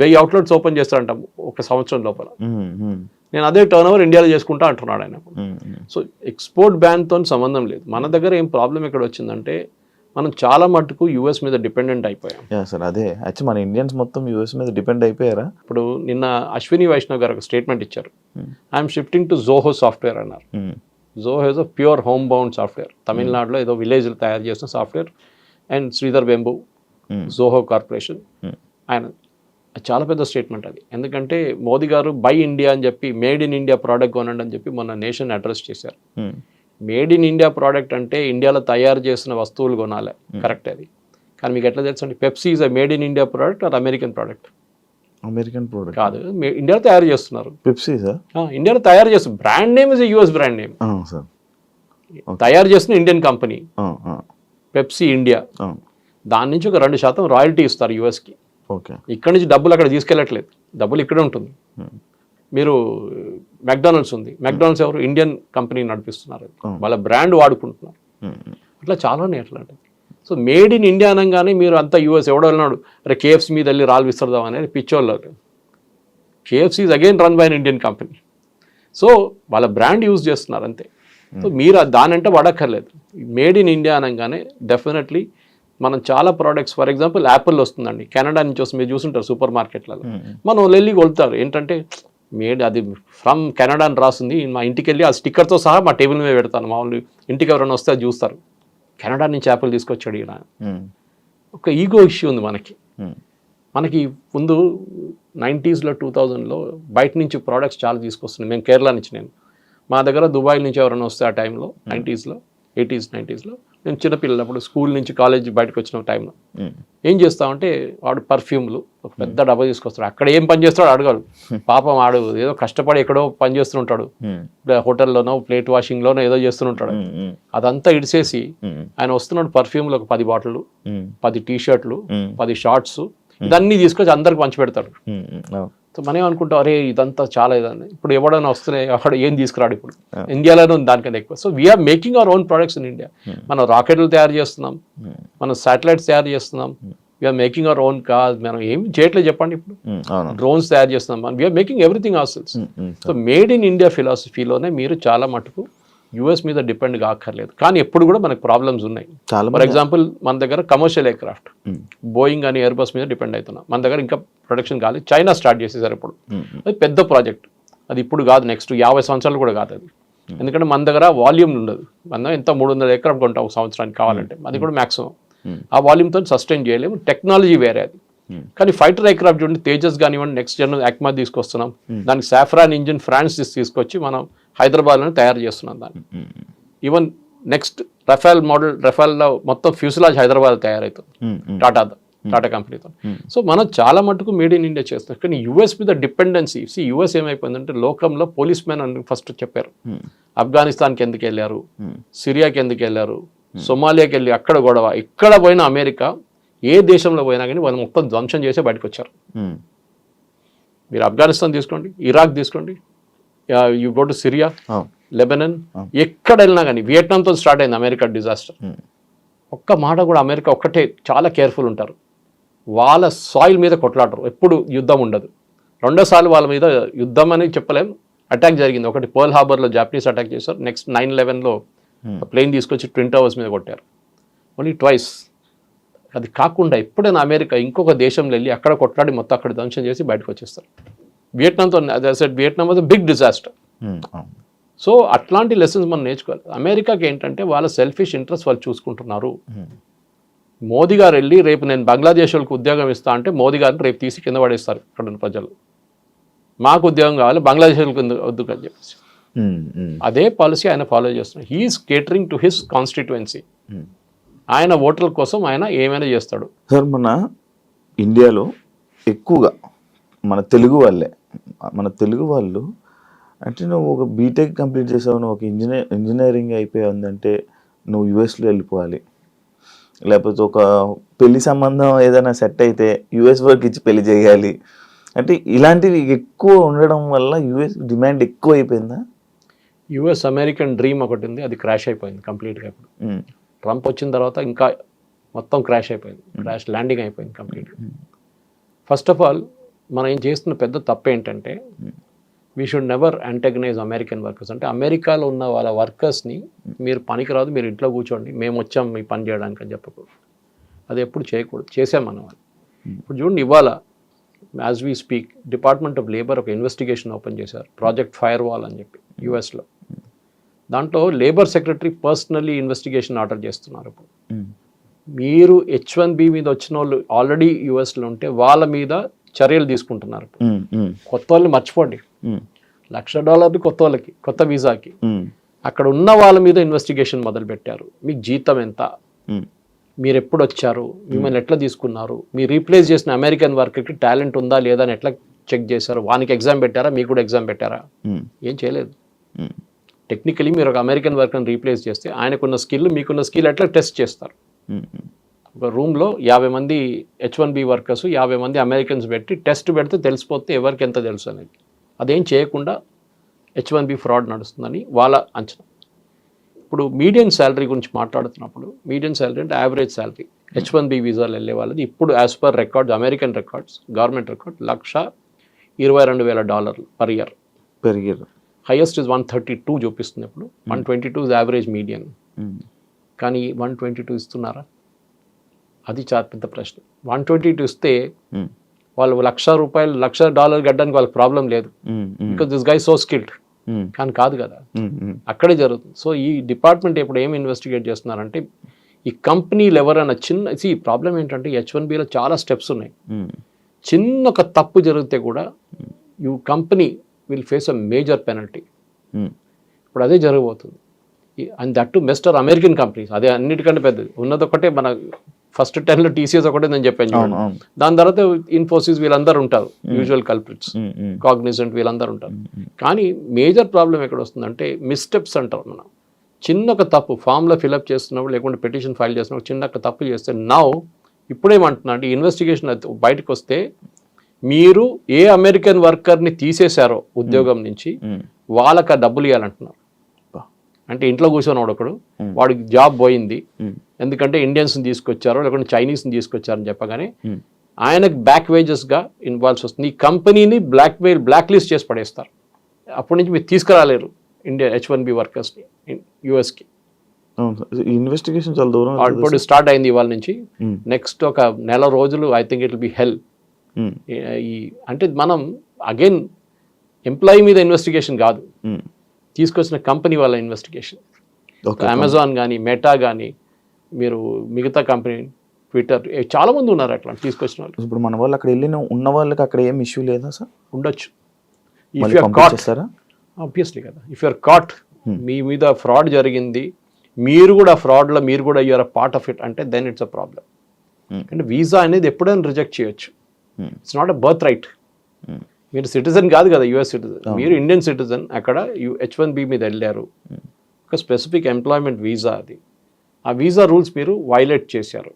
1000 అవుట్లెట్స్ ఓపెన్ చేస్తాడంట ఒక సంవత్సరం లోపల. నేను అదే టర్న్ ఓవర్ ఇండియాలో చేసుకుంటా అంటున్నాడు ఆయన. సో ఎక్స్పోర్ట్ బ్యాన్తో సంబంధం లేదు. మన దగ్గర ఏం ప్రాబ్లం ఎక్కడ వచ్చిందంటే, మనం చాలా మటుకు యూఎస్ మీద డిపెండెంట్ అయిపోయాం. సార్ అదే యాక్చువల్లీ మన ఇండియన్స్ మొత్తం యూఎస్ మీద డిపెండ్ అయిపోయారా? ఇప్పుడు నిన్న అశ్విని వైష్ణవ్ గారు ఒక స్టేట్మెంట్ ఇచ్చారు, I'm shifting to Zoho software అన్నారు. Zoho is a pure home bound software, తమిళనాడులో ఏదో విలేజ్లో తయారు చేసిన software. And Sridhar Vembu, Zoho corporation, ఆయన చాలా పెద్ద స్టేట్మెంట్ అది. ఎందుకంటే మోదీ గారు బై ఇండియా అని చెప్పి, మేడ్ ఇన్ ఇండియా ప్రోడక్ట్ కొనండి అని చెప్పి మొన్న నేషన్ అడ్రస్ చేశారు. మేడ్ ఇన్ ఇండియా ప్రోడక్ట్ అంటే ఇండియాలో తయారు చేసిన వస్తువులు కొనాలి, కరెక్ట్ అది. కానీ మీకు ఎట్లా తెలుసు అండి, Pepsi is a made in India product or American product? American product కాదు, ఇండియాలో తయారు చేస్తున్నారు. పెప్సీ సార్ ఇండియాలో తయారు చేస్తున్నారు, brand name is US brand name, తయారు చేస్తున్న ఇండియన్ కంపెనీ పెప్సీ ఇండియా. దాని నుంచి ఒక 2% రాయల్టీ ఇస్తారు యుఎస్కి. ఇక్కడ నుంచి డబ్బులు అక్కడ తీసుకెళ్ళట్లేదు, డబ్బులు ఇక్కడే ఉంటుంది. మీరు మెక్డానల్డ్స్ ఉంది, మెక్డానల్డ్స్ ఎవరు, ఇండియన్ కంపెనీ నడిపిస్తున్నారు, వాళ్ళ బ్రాండ్ వాడుకుంటున్నారు. అట్లా చాలా ఉన్నాయి అట్లాంటి. సో మేడ్ ఇన్ ఇండియా అనగానే మీరు అంతా యూఎస్, ఎవడో వెళ్ళినాడు అరే కేఎఫ్సీ మీద వెళ్ళి రాళ్ళు విస్తరదాం అనేది పిచ్చోళ్ళు. KFC is again run by an Indian company. So వాళ్ళ బ్రాండ్ యూజ్ చేస్తున్నారు అంతే. సో మీరు దానంటే వాడక్కర్లేదు. మేడ్ ఇన్ ఇండియా అనగానే డెఫినెట్లీ మనం చాలా ప్రోడక్ట్స్, ఫర్ ఎగ్జాంపుల్ యాపిల్ వస్తుందండి కెనడా నుంచి వస్తుంది, మీరు చూసుంటారు సూపర్ మార్కెట్లలో. మనం వెళ్ళి కొలుతారు ఏంటంటే మేడ్ అది ఫ్రమ్ కెనడా అని రాస్తుంది, మా ఇంటికి వెళ్ళి ఆ స్టిక్కర్తో సహా మా టేబుల్ మీద పెడతాను. మామూలు ఇంటికి ఎవరైనా వస్తే అది చూస్తారు, కెనడా నుంచి యాపిల్ తీసుకొచ్చాడు ఈయన. ఒక ఈగో ఇష్యూ ఉంది మనకి ముందు 90s 2000లో బయట నుంచి ప్రోడక్ట్స్ చాలా తీసుకొస్తున్నాయి. మేము కేరళ నుంచి, మా దగ్గర దుబాయ్ నుంచి ఎవరైనా వస్తే ఆ టైంలో 80s 90s నేను చిన్నపిల్లలప్పుడు స్కూల్ నుంచి కాలేజ్ బయటకు వచ్చిన టైంలో ఏం చేస్తామంటే, వాడు పర్ఫ్యూమ్లు ఒక పెద్ద డబ్బా తీసుకొస్తాడు. అక్కడ ఏం పని చేస్తాడు అడగాడు, పాపం వాడు ఏదో కష్టపడి ఎక్కడో పని చేస్తుంటాడు, హోటల్లోనో ప్లేట్ వాషింగ్లోనో ఏదో చేస్తుంటాడు. అదంతా ఇడిసేసి ఆయన వస్తున్నాడు పర్ఫ్యూమ్లు ఒక 10 బాటిళ్ళు, 10 టీ-షర్ట్లు, 10 షార్ట్స్, ఇదన్నీ తీసుకొచ్చి అందరికి పంచి పెడతాడు. సో మనం ఏమనుకుంటాం, అరే ఇదంతా చాలా ఇదని. ఇప్పుడు ఎవడైనా వస్తున్నాయి, అక్కడ ఏం తీసుకురాడు ఇప్పుడు ఇండియాలోనే ఉంది దానికన్నా ఎక్కువ. So we are making our own products in India. మనం రాకెట్లు తయారు చేస్తున్నాం, మనం శాటిలైట్స్ తయారు చేస్తున్నాం, we are making our own car. మనం ఏం చేయట్లేదు చెప్పండి, ఇప్పుడు డ్రోన్స్ తయారు చేస్తున్నాం, we are making everything ourselves. So made in India ఫిలాసఫీలోనే మీరు చాలా మటుకు యూఎస్ మీద డిపెండ్ కాక్కర్లేదు. కానీ ఎప్పుడు కూడా మనకు ప్రాబ్లమ్స్ ఉన్నాయి. ఫర్ ఎగ్జాంపుల్ మన దగ్గర కమర్షియల్ ఎయిర్ క్రాఫ్ట్, బోయింగ్ అని ఎయిర్బస్ మీద డిపెండ్ అవుతున్నాం. మన దగ్గర ఇంకా ప్రొడక్షన్ కాదు, చైనా స్టార్ట్ చేసేసారు ఇప్పుడు. అది పెద్ద ప్రాజెక్ట్, అది ఇప్పుడు కాదు, నెక్స్ట్ 50 సంవత్సరాలు కూడా కాదు అది. ఎందుకంటే మన దగ్గర వాల్యూమ్ ఉండదు. మనం ఎంత 300 ఎకరాలు కొంటాం ఒక సంవత్సరానికి కావాలంటే, అది కూడా మ్యాక్సిమం. ఆ వాల్యూమ్తో సస్టైన్ చేయలేము, టెక్నాలజీ వేరే అది. కానీ ఫైటర్ ఎయిర్ క్రాఫ్ట్ చూడండి, తేజస్ కానివ్వండి, నెక్స్ట్ జనరల్ అక్మా తీసుకొస్తున్నాం, దానికి సాఫ్రాన్ ఇంజిన్ ఫ్రాన్స్ తీసుకొచ్చి మనం హైదరాబాద్లోనే తయారు చేస్తున్నాం దాన్ని. ఈవెన్ నెక్స్ట్ రఫేల్ మోడల్, రఫేల్లో మొత్తం ఫ్యూసిలాజ్ హైదరాబాద్ తయారవుతుంది టాటా కంపెనీతో. సో మనం చాలా మటుకు మేడ్ ఇన్ ఇండియా చేస్తున్నాం. కానీ యూఎస్ మీద డిపెండెన్సీ, యూఎస్ ఏమైపోయిందంటే లోకంలో పోలీస్ మ్యాన్ అని ఫస్ట్ చెప్పారు. ఆఫ్ఘనిస్తాన్కి ఎందుకు వెళ్ళారు, సిరియాకి ఎందుకు వెళ్ళారు, సొమాలియాకి వెళ్ళి అక్కడ గొడవ, ఇక్కడ పోయిన అమెరికా ఏ దేశంలో పోయినా కానీ వాళ్ళు మొత్తం ధ్వంసం చేసే బయటకు వచ్చారు. మీరు ఆఫ్ఘనిస్తాన్ తీసుకోండి, ఇరాక్ తీసుకోండి, you go to Syria, Lebanon, ఎక్కడ వెళ్ళినా కానీ, వియట్నాంతో స్టార్ట్ అయింది అమెరికా డిజాస్టర్. ఒక్క మాట కూడా అమెరికా ఒక్కటే చాలా కేర్ఫుల్ ఉంటారు. వాళ్ళ సాయిల్ మీద కొట్లాడరు, ఎప్పుడు యుద్ధం ఉండదు. రెండోసారి వాళ్ళ మీద యుద్ధం అని చెప్పలేం, అటాక్ జరిగింది. ఒకటి పర్ల్ హార్బర్లో జాపనీస్ అటాక్ చేశారు, నెక్స్ట్ 9/11లో ప్లేన్ తీసుకొచ్చి ట్విన్ టవర్స్ మీద కొట్టారు. Only twice. అది కాకుండా ఎప్పుడైనా అమెరికా ఇంకొక దేశంలో వెళ్ళి అక్కడ కొట్లాడి మొత్తం అక్కడ ధ్వంసం చేసి బయటకు వచ్చేస్తారు. వియట్నాంతో Vietnam was big disaster. So అట్లాంటి లెసన్స్ మనం నేర్చుకోవాలి. అమెరికాకి ఏంటంటే వాళ్ళ సెల్ఫిష్ ఇంట్రెస్ట్ వాళ్ళు చూసుకుంటున్నారు. మోదీ గారు వెళ్ళి రేపు నేను బంగ్లాదేశ్ వాళ్ళకి ఉద్యోగం ఇస్తా అంటే మోదీ గారిని రేపు తీసి కింద పడేస్తారు ఇక్కడ ఉన్న ప్రజలు. మాకు ఉద్యోగం కావాలి, బంగ్లాదేశ్ వాళ్ళకి వద్దు అని చెప్పేసి. అదే పాలసీ ఆయన ఫాలో చేస్తున్నాడు. He's catering to his constituency. ఆయన ఓటర్ల కోసం ఆయన ఏమైనా చేస్తాడు. సార్, మన ఇండియాలో ఎక్కువగా మన తెలుగు వాళ్ళు అంటే నువ్వు ఒక బీటెక్ కంప్లీట్ చేసావు, నువ్వు ఒక ఇంజనీరింగ్ అయిపోయిందంటే నువ్వు యుఎస్లో వెళ్ళిపోవాలి, లేకపోతే ఒక పెళ్లి సంబంధం ఏదైనా సెట్ అయితే యుఎస్ వర్క్ ఇచ్చి పెళ్లి చేయాలి అంటే ఇలాంటివి ఎక్కువ ఉండడం వల్ల యుఎస్ డిమాండ్ ఎక్కువ అయిపోయిందా? యుఎస్ అమెరికన్ డ్రీమ్ ఒకటి ఉంది, అది క్రాష్ అయిపోయింది కంప్లీట్గా. ఇప్పుడు ట్రంప్ వచ్చిన తర్వాత ఇంకా మొత్తం క్రాష్ అయిపోయింది, క్రాష్ ల్యాండింగ్ అయిపోయింది కంప్లీట్గా. ఫస్ట్ ఆఫ్ ఆల్ మనం ఏం చేస్తున్న పెద్ద తప్పు ఏంటంటే we should never antagonise American workers. అంటే అమెరికాలో ఉన్న వాళ్ళ వర్కర్స్ని మీరు పనికిరాదు, మీరు ఇంట్లో కూర్చోండి, మేము వచ్చాం మీ పని చేయడానికి అని చెప్పకూడదు. అది ఎప్పుడు చేయకూడదు. చేసాం మనం. ఇప్పుడు చూడండి, ఇవాళ as we speak department of labour ఒక ఇన్వెస్టిగేషన్ ఓపెన్ చేశారు, ప్రాజెక్ట్ ఫైర్ వాల్ అని చెప్పి యుఎస్లో. దాంట్లో labour secretary personally investigation order చేస్తున్నారు. ఇప్పుడు మీరు H1B మీద వచ్చిన వాళ్ళు ఆల్రెడీ యుఎస్లో ఉంటే వాళ్ళ మీద చర్యలు తీసుకుంటున్నారు. కొత్త వాళ్ళని మర్చిపోండి, $1,00,000 కొత్త వాళ్ళకి, కొత్త వీసాకి. అక్కడ ఉన్న వాళ్ళ మీద ఇన్వెస్టిగేషన్ మొదలు పెట్టారు. మీకు జీతం ఎంత, మీరు ఎప్పుడు వచ్చారు, మిమ్మల్ని ఎట్లా తీసుకున్నారు, మీరు రీప్లేస్ చేసిన అమెరికన్ వర్కర్కి టాలెంట్ ఉందా లేదా అని ఎట్లా చెక్ చేశారు, వానికి ఎగ్జామ్ పెట్టారా, మీకు కూడా ఎగ్జామ్ పెట్టారా? ఏం చేయలేదు. టెక్నికలీ మీరు ఒక అమెరికన్ వర్కర్ని రీప్లేస్ చేస్తే ఆయనకున్న స్కిల్ మీకున్న స్కిల్ ఎట్లా టెస్ట్ చేస్తారు. ఒక రూమ్లో 50 మంది H1B వర్కర్స్, 50 మంది అమెరికన్స్ పెట్టి టెస్ట్ పెడితే తెలిసిపోతే ఎవరికి ఎంత తెలుసు అనేది. అదేం చేయకుండా H1B ఫ్రాడ్ నడుస్తుందని వాళ్ళ అంచనా. ఇప్పుడు మీడియం శాలరీ గురించి మాట్లాడుతున్నప్పుడు, మీడియం శాలరీ అంటే యావరేజ్ శాలరీ H1B వీసాలు వెళ్ళే వాళ్ళది ఇప్పుడు as per records, American records, government record $1,22,000 per year. Highest is 132 చూపిస్తుంది. ఇప్పుడు 122 ఇస్ యావరేజ్ మీడియం. కానీ 122 ఇస్తున్నారా? అది చాలా పెద్ద ప్రశ్న. 122 ఇస్తే వాళ్ళు $1,00,000 $1,00,000 గడ్డానికి వాళ్ళకి ప్రాబ్లం లేదు, because this guy so skilled. కానీ కాదు కదా, అక్కడే జరుగుతుంది. సో ఈ డిపార్ట్మెంట్ ఇప్పుడు ఏం ఇన్వెస్టిగేట్ చేస్తున్నారంటే ఈ కంపెనీలు ఎవరైనా ఈ ప్రాబ్లం ఏంటంటే H1Bలో చాలా స్టెప్స్ ఉన్నాయి. చిన్న ఒక తప్పు జరిగితే కూడా you company will face a major penalty. ఇప్పుడు అదే జరగబోతుంది. And that to mister American companies, అదే అన్నిటికంటే పెద్దది. ఉన్నది ఒకటే, మన ఫస్ట్ 10లో TCS ఒకటే నేను చెప్పాను. దాని తర్వాత ఇన్ఫోసిస్ వీళ్ళందరూ ఉంటారు, యూజువల్ కల్ప్రిట్స్, కాగ్నిజెంట్ వీళ్ళందరూ ఉంటారు. కానీ మేజర్ ప్రాబ్లం ఎక్కడ వస్తుందంటే మిస్టెప్స్ అంటారు. మనం చిన్న ఒక తప్పు ఫామ్లో ఫిల్అప్ చేస్తున్నప్పుడు, లేకుంటే పిటిషన్ ఫైల్ చేస్తున్నప్పుడు చిన్న ఒక తప్పు చేస్తే ఇప్పుడేమంటున్నా అంటే ఇన్వెస్టిగేషన్ బయటకు వస్తే మీరు ఏ అమెరికన్ వర్కర్ని తీసేశారో ఉద్యోగం నుంచి వాళ్ళకి ఆ డబ్బులు ఇవ్వాలంటున్నారు. అంటే ఇంట్లో కూర్చొని ఒకడు వాడికి జాబ్ పోయింది, ఎందుకంటే ఇండియన్స్ని తీసుకొచ్చారో లేకుంటే చైనీస్ని తీసుకొచ్చారని చెప్పగానే ఆయనకు బ్యాక్ వేజెస్గా ఇన్వాల్వ్స్ వస్తుంది. ఈ కంపెనీని బ్లాక్ లిస్ట్ చేసి పడేస్తారు. అప్పటి నుంచి మీరు తీసుకురాలేరు ఇండియా H1B వర్కర్స్ని యుఎస్కి. ఇన్వెస్టిగేషన్ చాలా దూరం ఇప్పుడు స్టార్ట్ అయింది ఇవాళ నుంచి. నెక్స్ట్ ఒక నెల రోజులు I think it will be hell. అంటే మనం అగైన్ ఎంప్లాయీ మీద ఇన్వెస్టిగేషన్ కాదు, తీసుకొచ్చిన కంపెనీ వాళ్ళ ఇన్వెస్టిగేషన్. అమెజాన్ కానీ, మెటా కానీ, మీరు మిగతా కంపెనీ, ట్విట్టర్, చాలా మంది ఉన్నారు అట్లా తీసుకొచ్చిన వాళ్ళు. ఇప్పుడు మన వాళ్ళు అక్కడ వెళ్ళిన ఉన్న వాళ్ళకి అక్కడ ఏం ఇష్యూ లేదా సార్? ఉండొచ్చు. ఇఫ్ యూఆర్ కాట్, ఆబ్వియస్లీ కదా, ఇఫ్ యూఆర్ కాట్, మీ మీద ఫ్రాడ్ జరిగింది, మీరు కూడా ఫ్రాడ్లో మీరు కూడా you're a part of it అంటే దెన్ ఇట్స్ అ ప్రాబ్లం. అంటే వీసా అనేది ఎప్పుడైనా రిజెక్ట్ చేయొచ్చు. It's not a birth right. మీరు సిటిజన్ కాదు కదా, యుఎస్ సిటిజన్, మీరు ఇండియన్ సిటిజన్. అక్కడ H1B మీద వెళ్ళారు, ఒక స్పెసిఫిక్ ఎంప్లాయ్మెంట్ వీసా, అది ఆ వీసా రూల్స్ మీరు వైలేట్ చేశారు.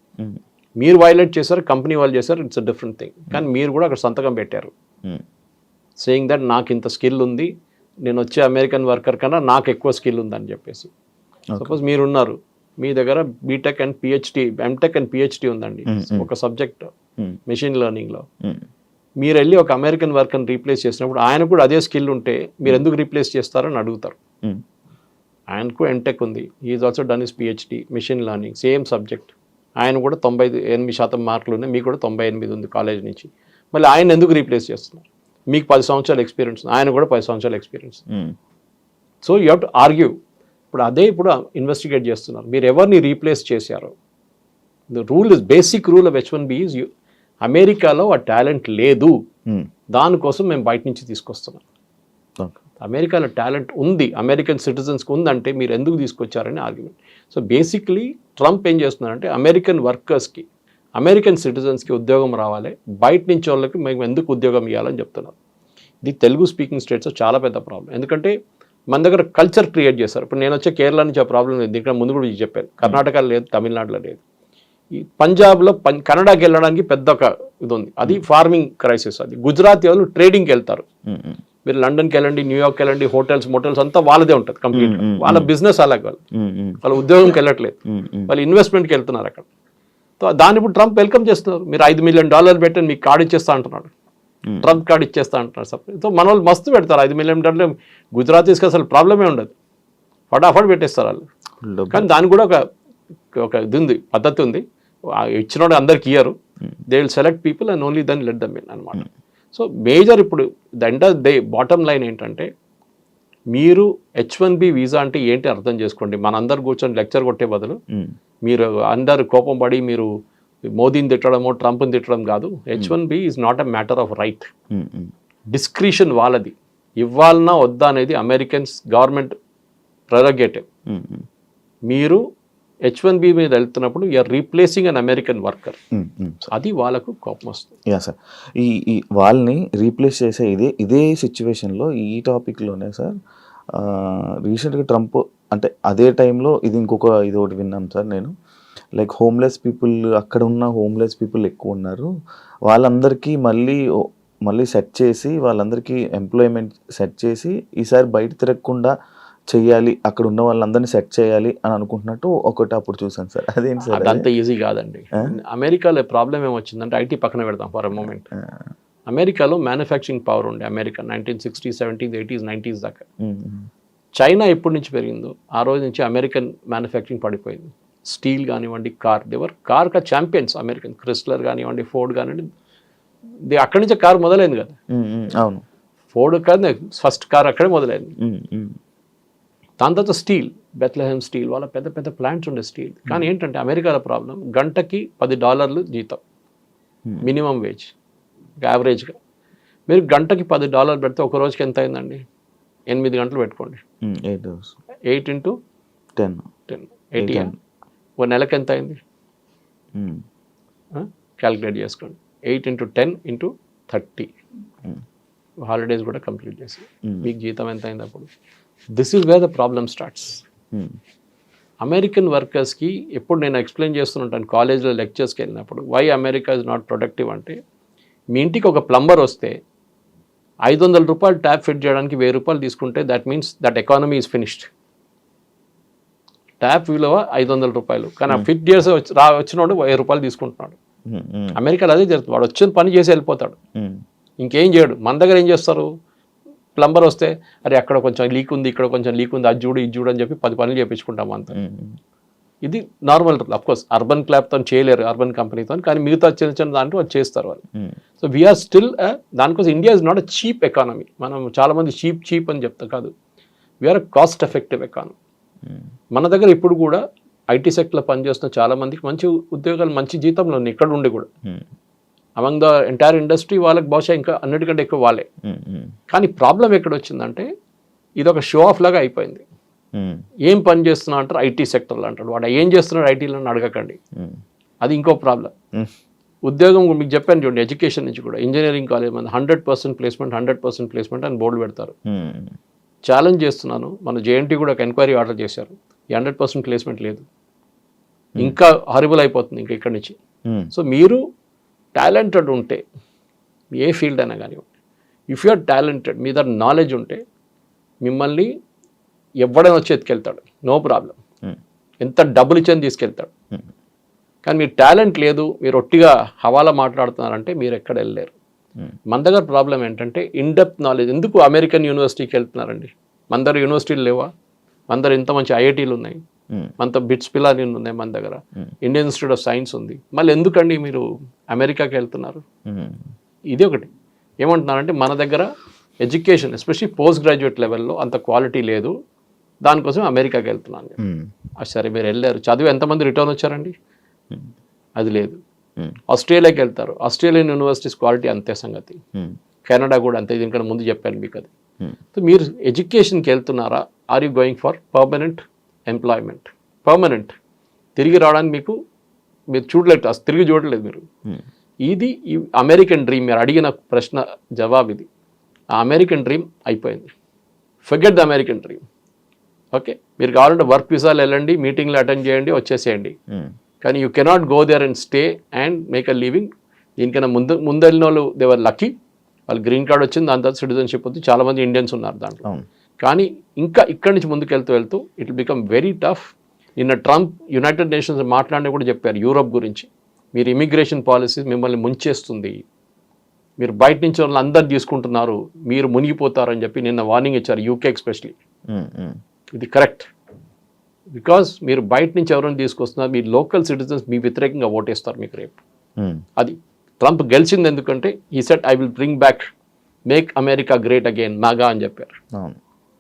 మీరు వైలేట్ చేశారు, కంపెనీ వాళ్ళు చేశారు, ఇట్స్ అ డిఫరెంట్ థింగ్. కానీ మీరు కూడా అక్కడ సంతకం పెట్టారు సేయింగ్ దట్ నాకు ఇంత స్కిల్ ఉంది, నేను వచ్చే అమెరికన్ వర్కర్ కన్నా నాకు ఎక్కువ స్కిల్ ఉందని చెప్పేసి. సపోజ్ మీరున్నారు, మీ దగ్గర B Tech and PhD, M Tech and PhD ఉందండి ఒక సబ్జెక్ట్ మెషిన్ లెర్నింగ్లో, మీరు వెళ్ళి ఒక అమెరికన్ వర్కర్ని రీప్లేస్ చేసినప్పుడు ఆయన కూడా అదే స్కిల్ ఉంటే మీరు ఎందుకు రీప్లేస్ చేస్తారని అడుగుతారు. ఆయనకు ఎంటెక్ ఉంది, is also done is PhD machine learning, same subject. ఆయన కూడా 98% మార్కులు ఉన్నాయి, మీకు కూడా 98 ఉంది కాలేజ్ నుంచి. మళ్ళీ ఆయన ఎందుకు రీప్లేస్ చేస్తున్నారు? మీకు 10 సంవత్సరాల ఎక్స్పీరియన్స్, ఆయన కూడా 10 సంవత్సరాల experience. So you have to argue. ఇప్పుడు ఇన్వెస్టిగేట్ చేస్తున్నారు, మీరు ఎవరిని రీప్లేస్ చేశారు. The rule is basic rule of H1B is అమెరికాలో ఆ టాలెంట్ లేదు, దానికోసం మేము బయట నుంచి తీసుకొస్తున్నాం. అమెరికాలో టాలెంట్ ఉంది, అమెరికన్ సిటిజన్స్కి ఉందంటే మీరు ఎందుకు తీసుకొచ్చారని ఆర్గ్యుమెంట్. సో బేసిక్లీ ట్రంప్ ఏం చేస్తున్నారంటే అమెరికన్ వర్కర్స్కి, అమెరికన్ సిటిజన్స్కి ఉద్యోగం రావాలి, బయట నుంచి వాళ్ళకి మేము ఎందుకు ఉద్యోగం ఇవ్వాలని చెప్తున్నారు. ఇది తెలుగు స్పీకింగ్ స్టేట్స్లో చాలా పెద్ద ప్రాబ్లం. ఎందుకంటే మన దగ్గర కల్చర్ క్రియేట్ చేస్తారు. ఇప్పుడు నేను వచ్చే కేరళ నుంచి ఆ ప్రాబ్లం లేదు, ఇక్కడ ముందు కూడా చెప్పాను, కర్ణాటకలో లేదు, తమిళనాడులో లేదు. ఈ పంజాబ్లో కన్నడకి వెళ్ళడానికి పెద్ద ఒక ఇది ఉంది, అది ఫార్మింగ్ క్రైసిస్. అది గుజరాతీ వాళ్ళు ట్రేడింగ్కి వెళ్తారు. మీరు లండన్కి వెళ్ళండి, న్యూయార్క్ వెళ్ళండి, హోటల్స్ మోటల్స్ అంతా వాళ్ళదే ఉంటుంది కంప్లీట్. వాళ్ళ బిజినెస్ అలాగే, వాళ్ళ ఉద్యోగంకి వెళ్ళట్లేదు, వాళ్ళు ఇన్వెస్ట్మెంట్కి వెళ్తున్నారు అక్కడ. దాన్ని ఇప్పుడు ట్రంప్ వెల్కమ్ చేస్తున్నారు. మీరు $5 మిలియన్ పెట్టండి, మీకు కార్డు ఇచ్చేస్తా అంటున్నాడు, ట్రంప్ కార్డు ఇచ్చేస్తా అంటున్నారు సపరేట్. సో మన వాళ్ళు మస్తు పెడతారు $5 మిలియన్. గుజరాతీస్కి అసలు ప్రాబ్లమే ఉండదు, ఫటాఫట్ పెట్టేస్తారు వాళ్ళు. కానీ దానికి కూడా ఒక ఇది ఉంది, పద్ధతి ఉంది. ఇచ్చినోడు అందరికి ఇయ్యరు, they will select people and only then let them in అనమాట. సో మేజర్ ఇప్పుడు the end of day bottom line ఏంటంటే, మీరు H1B వీసా అంటే ఏంటి అర్థం చేసుకోండి. మనందరు కూర్చొని లెక్చర్ కొట్టే బదులు మీరు అందరు కోపం పడి మీరు మోదీని తిట్టడమో ట్రంప్ని తిట్టడం కాదు. H1B is not a matter of right, discretion వాళ్ళది. ఇవ్వాలన్నా వద్దా అనేది అమెరికన్స్ గవర్నమెంట్ ప్రెరగేటివ్. మీరు H1B మీద వెళ్తున్నప్పుడు you're replacing an American worker, అది వాళ్ళకు కోపం వస్తుంది. యా సార్, ఈ వాళ్ళని రీప్లేస్ చేసే ఇదే సిచ్యువేషన్లో ఈ టాపిక్లోనే సార్ రీసెంట్గా ట్రంప్ అంటే అదే టైంలో ఇది ఒకటి విన్నాను సార్ నేను. లైక్ హోమ్లెస్ పీపుల్, అక్కడ ఉన్న హోమ్లెస్ పీపుల్ ఎక్కువ ఉన్నారు, వాళ్ళందరికీ మళ్ళీ సెట్ చేసి, వాళ్ళందరికీ ఎంప్లాయ్మెంట్ సెట్ చేసి ఈసారి బయట తిరగకుండా చెయ్యాలి, అక్కడ ఉన్న వాళ్ళందరినీ సెట్ చేయాలి అని అనుకుంటున్నట్టు ఒకటి అప్పుడు చూసాను సార్. అదేంటి సార్? అదంతా ఈజీ కాదండి. అమెరికాలో ప్రాబ్లం ఏమొచ్చిందంటే, ఐటీ పక్కన పెడతాం ఫర్ అ మూమెంట్. అమెరికాలో మ్యానుఫ్యాక్చరింగ్ పవర్ ఉండే America 1960s, 70s, 80s, 90s దాకా. చైనా ఎప్పటి నుంచి పెరిగిందో ఆ రోజు నుంచి అమెరికన్ మ్యానుఫ్యాక్చరింగ్ పడిపోయింది. స్టీల్ కానివ్వండి, కార్ ఛాంపియన్స్ అమెరికన్, క్రిస్లర్ కానివ్వండి, ఫోర్డ్ కానివ్వండి, అక్కడి నుంచే కార్ మొదలైంది కదా. అవును, ఫోర్డ్ కాదు ఫస్ట్ కార్ అక్కడే మొదలైంది. దాని తర్వాత స్టీల్, బెత్లెహెమ్ స్టీల్, వాళ్ళ పెద్ద పెద్ద ప్లాంట్స్ ఉండే స్టీల్. కానీ ఏంటంటే అమెరికాలో ప్రాబ్లం, గంటకి $10 జీతం మినిమం వేజ్ యావరేజ్గా. మీరు గంటకి $10 పెడితే ఒక రోజుకి ఎంత అయిందండి? 8 గంటలు పెట్టుకోండి, 8 into 10, 80. ఒక నెలకి ఎంత అయింది క్యాలిక్యులేట్ చేసుకోండి. 8 into 10 into 30, హాలిడేస్ కూడా కంప్లీట్ చేసి మీకు జీతం ఎంత అయింది అప్పుడు? This is where the problem starts. American వర్కర్స్కి ఎప్పుడు నేను ఎక్స్ప్లెయిన్ చేస్తుంటాను కాలేజ్లో లెక్చర్స్కి వెళ్ళినప్పుడు, why America is not productive అంటే, మీ ఇంటికి ఒక ప్లంబర్ వస్తే $500 ట్యాప్ ఫిట్ చేయడానికి $1000 తీసుకుంటే that means that economy is finished. Tap విలువ $500, కానీ ఆ ఫిట్ చేసి వచ్చినోడు $1000 తీసుకుంటున్నాడు. అమెరికాలో అదే జరుగుతుంది, వాడు వచ్చిన పని చేసి వెళ్ళిపోతాడు, ఇంకేం చేయడు. మన దగ్గర ఏం చేస్తారు, ప్లంబర్ వస్తే అరే అక్కడ కొంచెం లీక్ ఉంది, ఇక్కడ కొంచెం లీక్ ఉంది, అది చూడు ఇది చూడు అని చెప్పి 10 పనులు చేయించుకుంటాం అంతా. ఇది నార్మల్ రూల్. అఫ్కోర్స్ అర్బన్ క్లాప్తో చేయలేరు, అర్బన్ కంపెనీతో, కానీ మిగతా చిన్న చిన్న దాంట్లో వాళ్ళు చేస్తారు వాళ్ళు. సో వీఆర్ స్టిల్ దానికోసం India is not a cheap economy. మనం చాలామంది చీప్ అని చెప్తాం, కాదు, వీఆర్ అ కాస్ట్ ఎఫెక్టివ్ ఎకానమీ. మన దగ్గర ఇప్పుడు కూడా ఐటీ సెక్టర్లో పనిచేస్తున్న చాలామందికి మంచి ఉద్యోగాలు, మంచి జీతంలో ఉన్నాయి ఇక్కడ ఉండి కూడా. అమంగ్ ద ఎంటైర్ ఇండస్ట్రీ వాళ్ళకి బహుశా ఇంకా అన్నిటికంటే ఎక్కువ వాళ్ళే. కానీ ప్రాబ్లం ఎక్కడ వచ్చిందంటే, ఇది ఒక షో ఆఫ్ లాగా అయిపోయింది. ఏం పని చేస్తున్నా అంటారు, ఐటీ సెక్టర్లో అంటాడు, వాడు ఏం చేస్తున్నాడు ఐటీలో అడగకండి, అది ఇంకో ప్రాబ్లం. ఉద్యోగం మీకు చెప్పాను చూడండి, ఎడ్యుకేషన్ నుంచి కూడా ఇంజనీరింగ్ కాలేజ్ మంది 100% ప్లేస్మెంట్, 100% ప్లేస్మెంట్ అని బోర్డు పెడతారు. ఛాలెంజ్ చేస్తున్నాను, మన జేఎన్టీ కూడా ఒక ఎంక్వైరీ ఆర్డర్ చేశారు, 100% ప్లేస్మెంట్ లేదు, ఇంకా హారిబుల్ అయిపోతుంది ఇంకా ఇక్కడి నుంచి. సో మీరు టాలెంటెడ్ ఉంటే ఏ ఫీల్డ్ అయినా కానివ్వండి, ఇఫ్ యు ఆర్ టాలెంటెడ్, మీ దగ్గర నాలెడ్జ్ ఉంటే మిమ్మల్ని ఎవడైనా వచ్చి ఎత్తుకెళ్తాడు, నో ప్రాబ్లం. ఎంత డబ్బులు ఇచ్చని తీసుకెళ్తాడు. కానీ మీరు టాలెంట్ లేదు, మీరు ఒట్టిగా హవాలా మాట్లాడుతున్నారంటే మీరు ఎక్కడ వెళ్ళలేరు. మన దగ్గర ప్రాబ్లం ఏంటంటే ఇన్డెప్త్ నాలెడ్జ్. ఎందుకు అమెరికన్ యూనివర్సిటీకి వెళ్తున్నారండి? మన దగ్గర యూనివర్సిటీలు లేవా? మన దగ్గర ఇంత మంచి ఐఐటీలు ఉన్నాయి, మనతో బిట్స్ పిల్లలు ఉన్నాయి, మన దగ్గర ఇండియన్ ఇన్స్టిట్యూట్ ఆఫ్ సైన్స్ ఉంది. మళ్ళీ ఎందుకండి మీరు అమెరికాకి వెళ్తున్నారు? ఇది ఒకటి. ఏమంటున్నారంటే మన దగ్గర ఎడ్యుకేషన్ ఎస్పెషల్లీ పోస్ట్ గ్రాడ్యుయేట్ లెవెల్లో అంత క్వాలిటీ లేదు, దానికోసం అమెరికాకి వెళ్తున్నాను. సరే మీరు వెళ్ళారు, చదివి ఎంతమంది రిటర్న్ వచ్చారండి? అది లేదు. ఆస్ట్రేలియాకి వెళ్తారు, ఆస్ట్రేలియన్ యూనివర్సిటీస్ క్వాలిటీ అంతే సంగతి. కెనడా కూడా అంతే, దీనికన్నా ముందు చెప్పాను మీకు అది. సో మీరు ఎడ్యుకేషన్కి వెళ్తున్నారా? Are you going for permanent employment? Permanent తిరిగి రావడానికి మీరు చూడలేదు, అసలు తిరిగి చూడలేదు మీరు. ఇది ఈ అమెరికన్ డ్రీమ్. మీరు అడిగిన ప్రశ్న జవాబు ఇది. ఆ అమెరికన్ డ్రీమ్ అయిపోయింది. Forget the American dream. Okay, మీరు కావాలంటే వర్క్ వీసాలు వెళ్ళండి, మీటింగ్లు అటెండ్ చేయండి, వచ్చేసేయండి. కానీ you cannot go there and stay and make a living. దీనికన్నా ముందు వెళ్ళిన వాళ్ళు దేవర్ లక్కీ, వాళ్ళు గ్రీన్ కార్డ్ వచ్చింది, దాని తర్వాత సిటిజన్షిప్ వచ్చి చాలామంది ఇండియన్స్ ఉన్నారు దాంట్లో. కానీ ఇంకా ఇక్కడి నుంచి ముందుకు వెళ్తూ it will become very tough. నిన్న ట్రంప్ యునైటెడ్ నేషన్స్ మాట్లాడినా కూడా చెప్పారు యూరోప్ గురించి, మీరు ఇమిగ్రేషన్ పాలసీ మిమ్మల్ని ముంచేస్తుంది, మీరు బయట నుంచి వాళ్ళు అందరు తీసుకుంటున్నారు, మీరు మునిగిపోతారని చెప్పి నిన్న వార్నింగ్ ఇచ్చారు, యూకే ఎస్పెషలీ. ఇది కరెక్ట్. బికాస్ మీరు బయట నుంచి ఎవరైనా తీసుకొస్తున్నారు, మీ లోకల్ సిటిజన్స్ మీ వ్యతిరేకంగా ఓటేస్తారు మీకు రేపు. అది ట్రంప్ గెలిచింది ఎందుకంటే he said I will bring back, make America great again, MAGA అని చెప్పారు.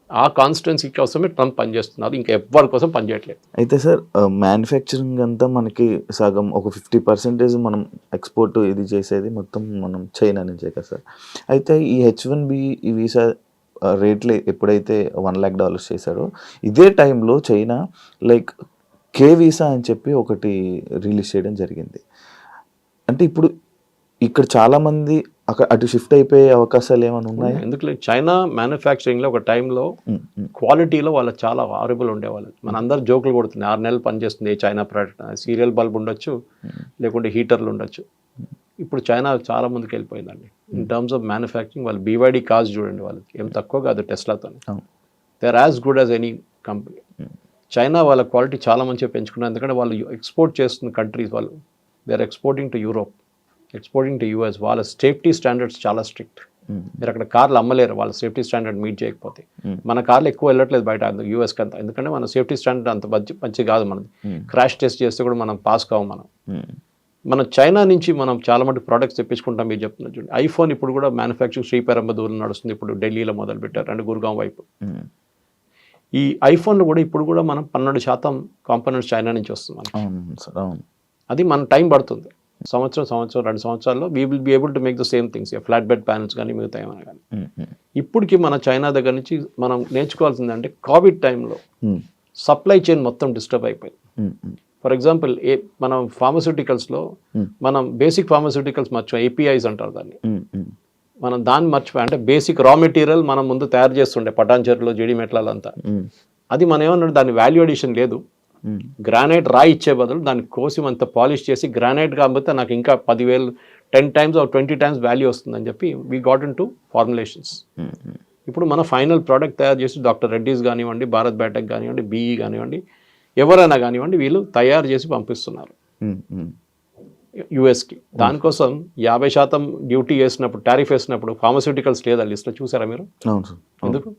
ఆ కాన్స్టిట్యున్సీ కోసమే ట్రంప్ పనిచేస్తున్నారు, ఇంకా ఎవరి కోసం పనిచేయట్లేదు. అయితే సార్ మ్యానుఫ్యాక్చరింగ్ అంతా మనకి సగం ఒక 50% మనం ఎక్స్పోర్ట్ ఇది చేసేది మొత్తం మనం చైనా నుంచే కదా సార్. అయితే ఈ H1B ఈ వీసా రేట్లు ఎప్పుడైతే $1 lakh చేశారో ఇదే టైంలో చైనా లైక్ కే వీసా అని చెప్పి ఒకటి రిలీజ్ చేయడం జరిగింది. అంటే ఇప్పుడు ఇక్కడ చాలామంది అటు షిఫ్ట్ అయిపోయే అవకాశాలు ఏమైనా ఉన్నాయి? ఎందుకు చైనా మ్యానుఫ్యాక్చరింగ్లో ఒక టైంలో క్వాలిటీలో వాళ్ళు చాలా హారబుల్ ఉండేవాళ్ళు. మన అందరు జోకులు కొడుతుంది, 6 నెలలు పనిచేస్తుంది చైనా ప్రోడక్ట్, సీరియల్ బల్బ్ ఉండొచ్చు, లేకుంటే హీటర్లు ఉండొచ్చు. ఇప్పుడు చైనా చాలా ముందుకు వెళ్ళిపోయిందండి ఇన్ టర్మ్స్ ఆఫ్ మ్యానుఫ్యాక్చరింగ్. వాళ్ళు BYD కార్స్ చూడండి, వాళ్ళకి ఏం తక్కువ కాదు టెస్లాతో. They are as good as any company. China వాళ్ళ క్వాలిటీ చాలా మంచిగా పెంచుకున్నారు, ఎందుకంటే వాళ్ళు ఎక్స్పోర్ట్ చేస్తున్న కంట్రీస్, వాళ్ళు they are exporting to Europe, exporting to US. వాళ్ళ సేఫ్టీ స్టాండర్డ్స్ చాలా స్ట్రిక్ట్. మీరు అక్కడ కార్లు అమ్మలేరు వాళ్ళ సేఫ్టీ స్టాండర్డ్ మీట్ చేయకపోతే. మన కార్లు ఎక్కువ వెళ్ళట్లేదు బయట US కంతా, ఎందుకంటే మన సేఫ్టీ స్టాండర్డ్ అంత మంచి కాదు. మనది క్రాష్ టెస్ట్ చేస్తే కూడా మనం పాస్ కావు. మన చైనా నుంచి మనం చాలా మటుకు ప్రోడక్ట్స్ తెప్పించుకుంటాం. మీరు చెప్తున్నారు చూడండి, ఐఫోన్ ఇప్పుడు కూడా మ్యానుఫ్యాక్చరింగ్ శ్రీపెరంబదూరులో నడుస్తుంది, ఇప్పుడు ఢిల్లీలో మొదలు పెట్టారు, అంటే గురుగాం వైపు. ఈ ఐఫోన్లో కూడా ఇప్పుడు కూడా మనం 12% కాంపోనెంట్స్ చైనా నుంచి వస్తుంది. అది మన టైం పడుతుంది, సంవత్సరం 2 సంవత్సరాల్లో we will be able to make the same things, flat bed panels కానీ మిగతా ఏమైనా కానీ. ఇప్పటికి మన చైనా దగ్గర నుంచి మనం నేర్చుకోవాల్సింది అంటే కోవిడ్ టైంలో సప్లై చైన్ మొత్తం డిస్టర్బ్ అయిపోయింది. ఫర్ ఎగ్జాంపుల్ మనం ఫార్మస్యూటికల్స్లో మనం బేసిక్ ఫార్మస్యూటికల్స్ మర్చిపోయి APIs అంటారు దాన్ని, మనం దాన్ని మర్చిపోయి, అంటే బేసిక్ రా మెటీరియల్ మనం ముందు తయారు చేస్తుండే పటాన్చెరులో, జీడి మెట్లంతా. అది మనం ఏమన్నా దాని వాల్యూ అడిషన్ లేదు. గ్రానైట్ రాయి ఇచ్చే బదులు దాన్ని కోసి అంత పాలిష్ చేసి గ్రానైట్ కాబట్టి నాకు ఇంకా 10,000 10 times or 20 times వాల్యూ వస్తుందని చెప్పి we got in to formulations. ఇప్పుడు మన ఫైనల్ ప్రోడక్ట్ తయారు చేసి డాక్టర్ రెడ్డీస్ కానివ్వండి, భారత్ బయోటెక్ కానివ్వండి, BE కానివ్వండి, ఎవరైనా కానివ్వండి, వీళ్ళు తయారు చేసి పంపిస్తున్నారు USకి. దానికోసం 50% డ్యూటీ వేసినప్పుడు, టారిఫ్ వేసినప్పుడు ఫార్మస్యూటికల్స్ లేదా లిస్ట్లో చూసారా మీరు? ఎందుకు?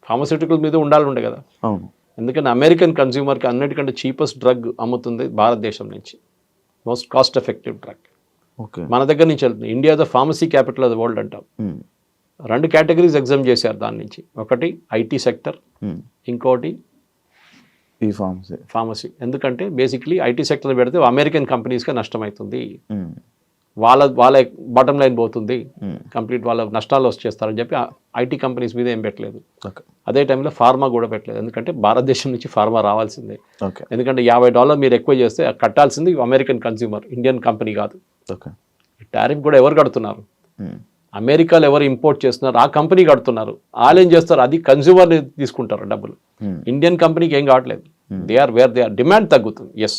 ఫార్మస్యూటికల్స్ మీద ఉండాలి కదా. ఎందుకంటే అమెరికన్ కన్స్యూమర్కి అన్నిటికంటే చీపెస్ట్ డ్రగ్ అమ్ముతుంది భారతదేశం నుంచి, మోస్ట్ కాస్ట్ ఎఫెక్టివ్ డ్రగ్ మన దగ్గర నుంచి వెళ్తుంది. India the pharmacy capital of the world అంటాం. 2 కేటగిరీస్ ఎగ్జామ్ చేశారు దాని నుంచి, ఒకటి IT సెక్టర్, ఇంకోటి ఈ ఫార్మసీ. ఎందుకంటే బేసిక్లీ IT సెక్టర్ పెడితే అమెరికన్ కంపెనీస్గా నష్టమవుతుంది, వాళ్ళ బాటమ్ లైన్ పోతుంది, కంప్లీట్ వాళ్ళ నష్టాలు వచ్చేస్తారని చెప్పి IT కంపెనీస్ మీద ఏం పెట్టలేదు. అదే టైంలో ఫార్మా కూడా పెట్టలేదు, ఎందుకంటే భారతదేశం నుంచి ఫార్మా రావాల్సిందే. ఎందుకంటే $50 మీరు ఎక్కువ చేస్తే కట్టాల్సింది అమెరికన్ కన్స్యూమర్, ఇండియన్ కంపెనీ కాదు. టారిఫ్ కూడా ఎవరు కడుతున్నారు? అమెరికాలో ఎవరు ఇంపోర్ట్ చేస్తున్నారు ఆ కంపెనీ కడుతున్నారు. వాళ్ళు ఏం చేస్తారు, అది కన్స్యూమర్ తీసుకుంటారు డబ్బులు. ఇండియన్ కంపెనీకి ఏం కావట్లేదు. They are where they are, demand తగ్గుతుంది. ఎస్,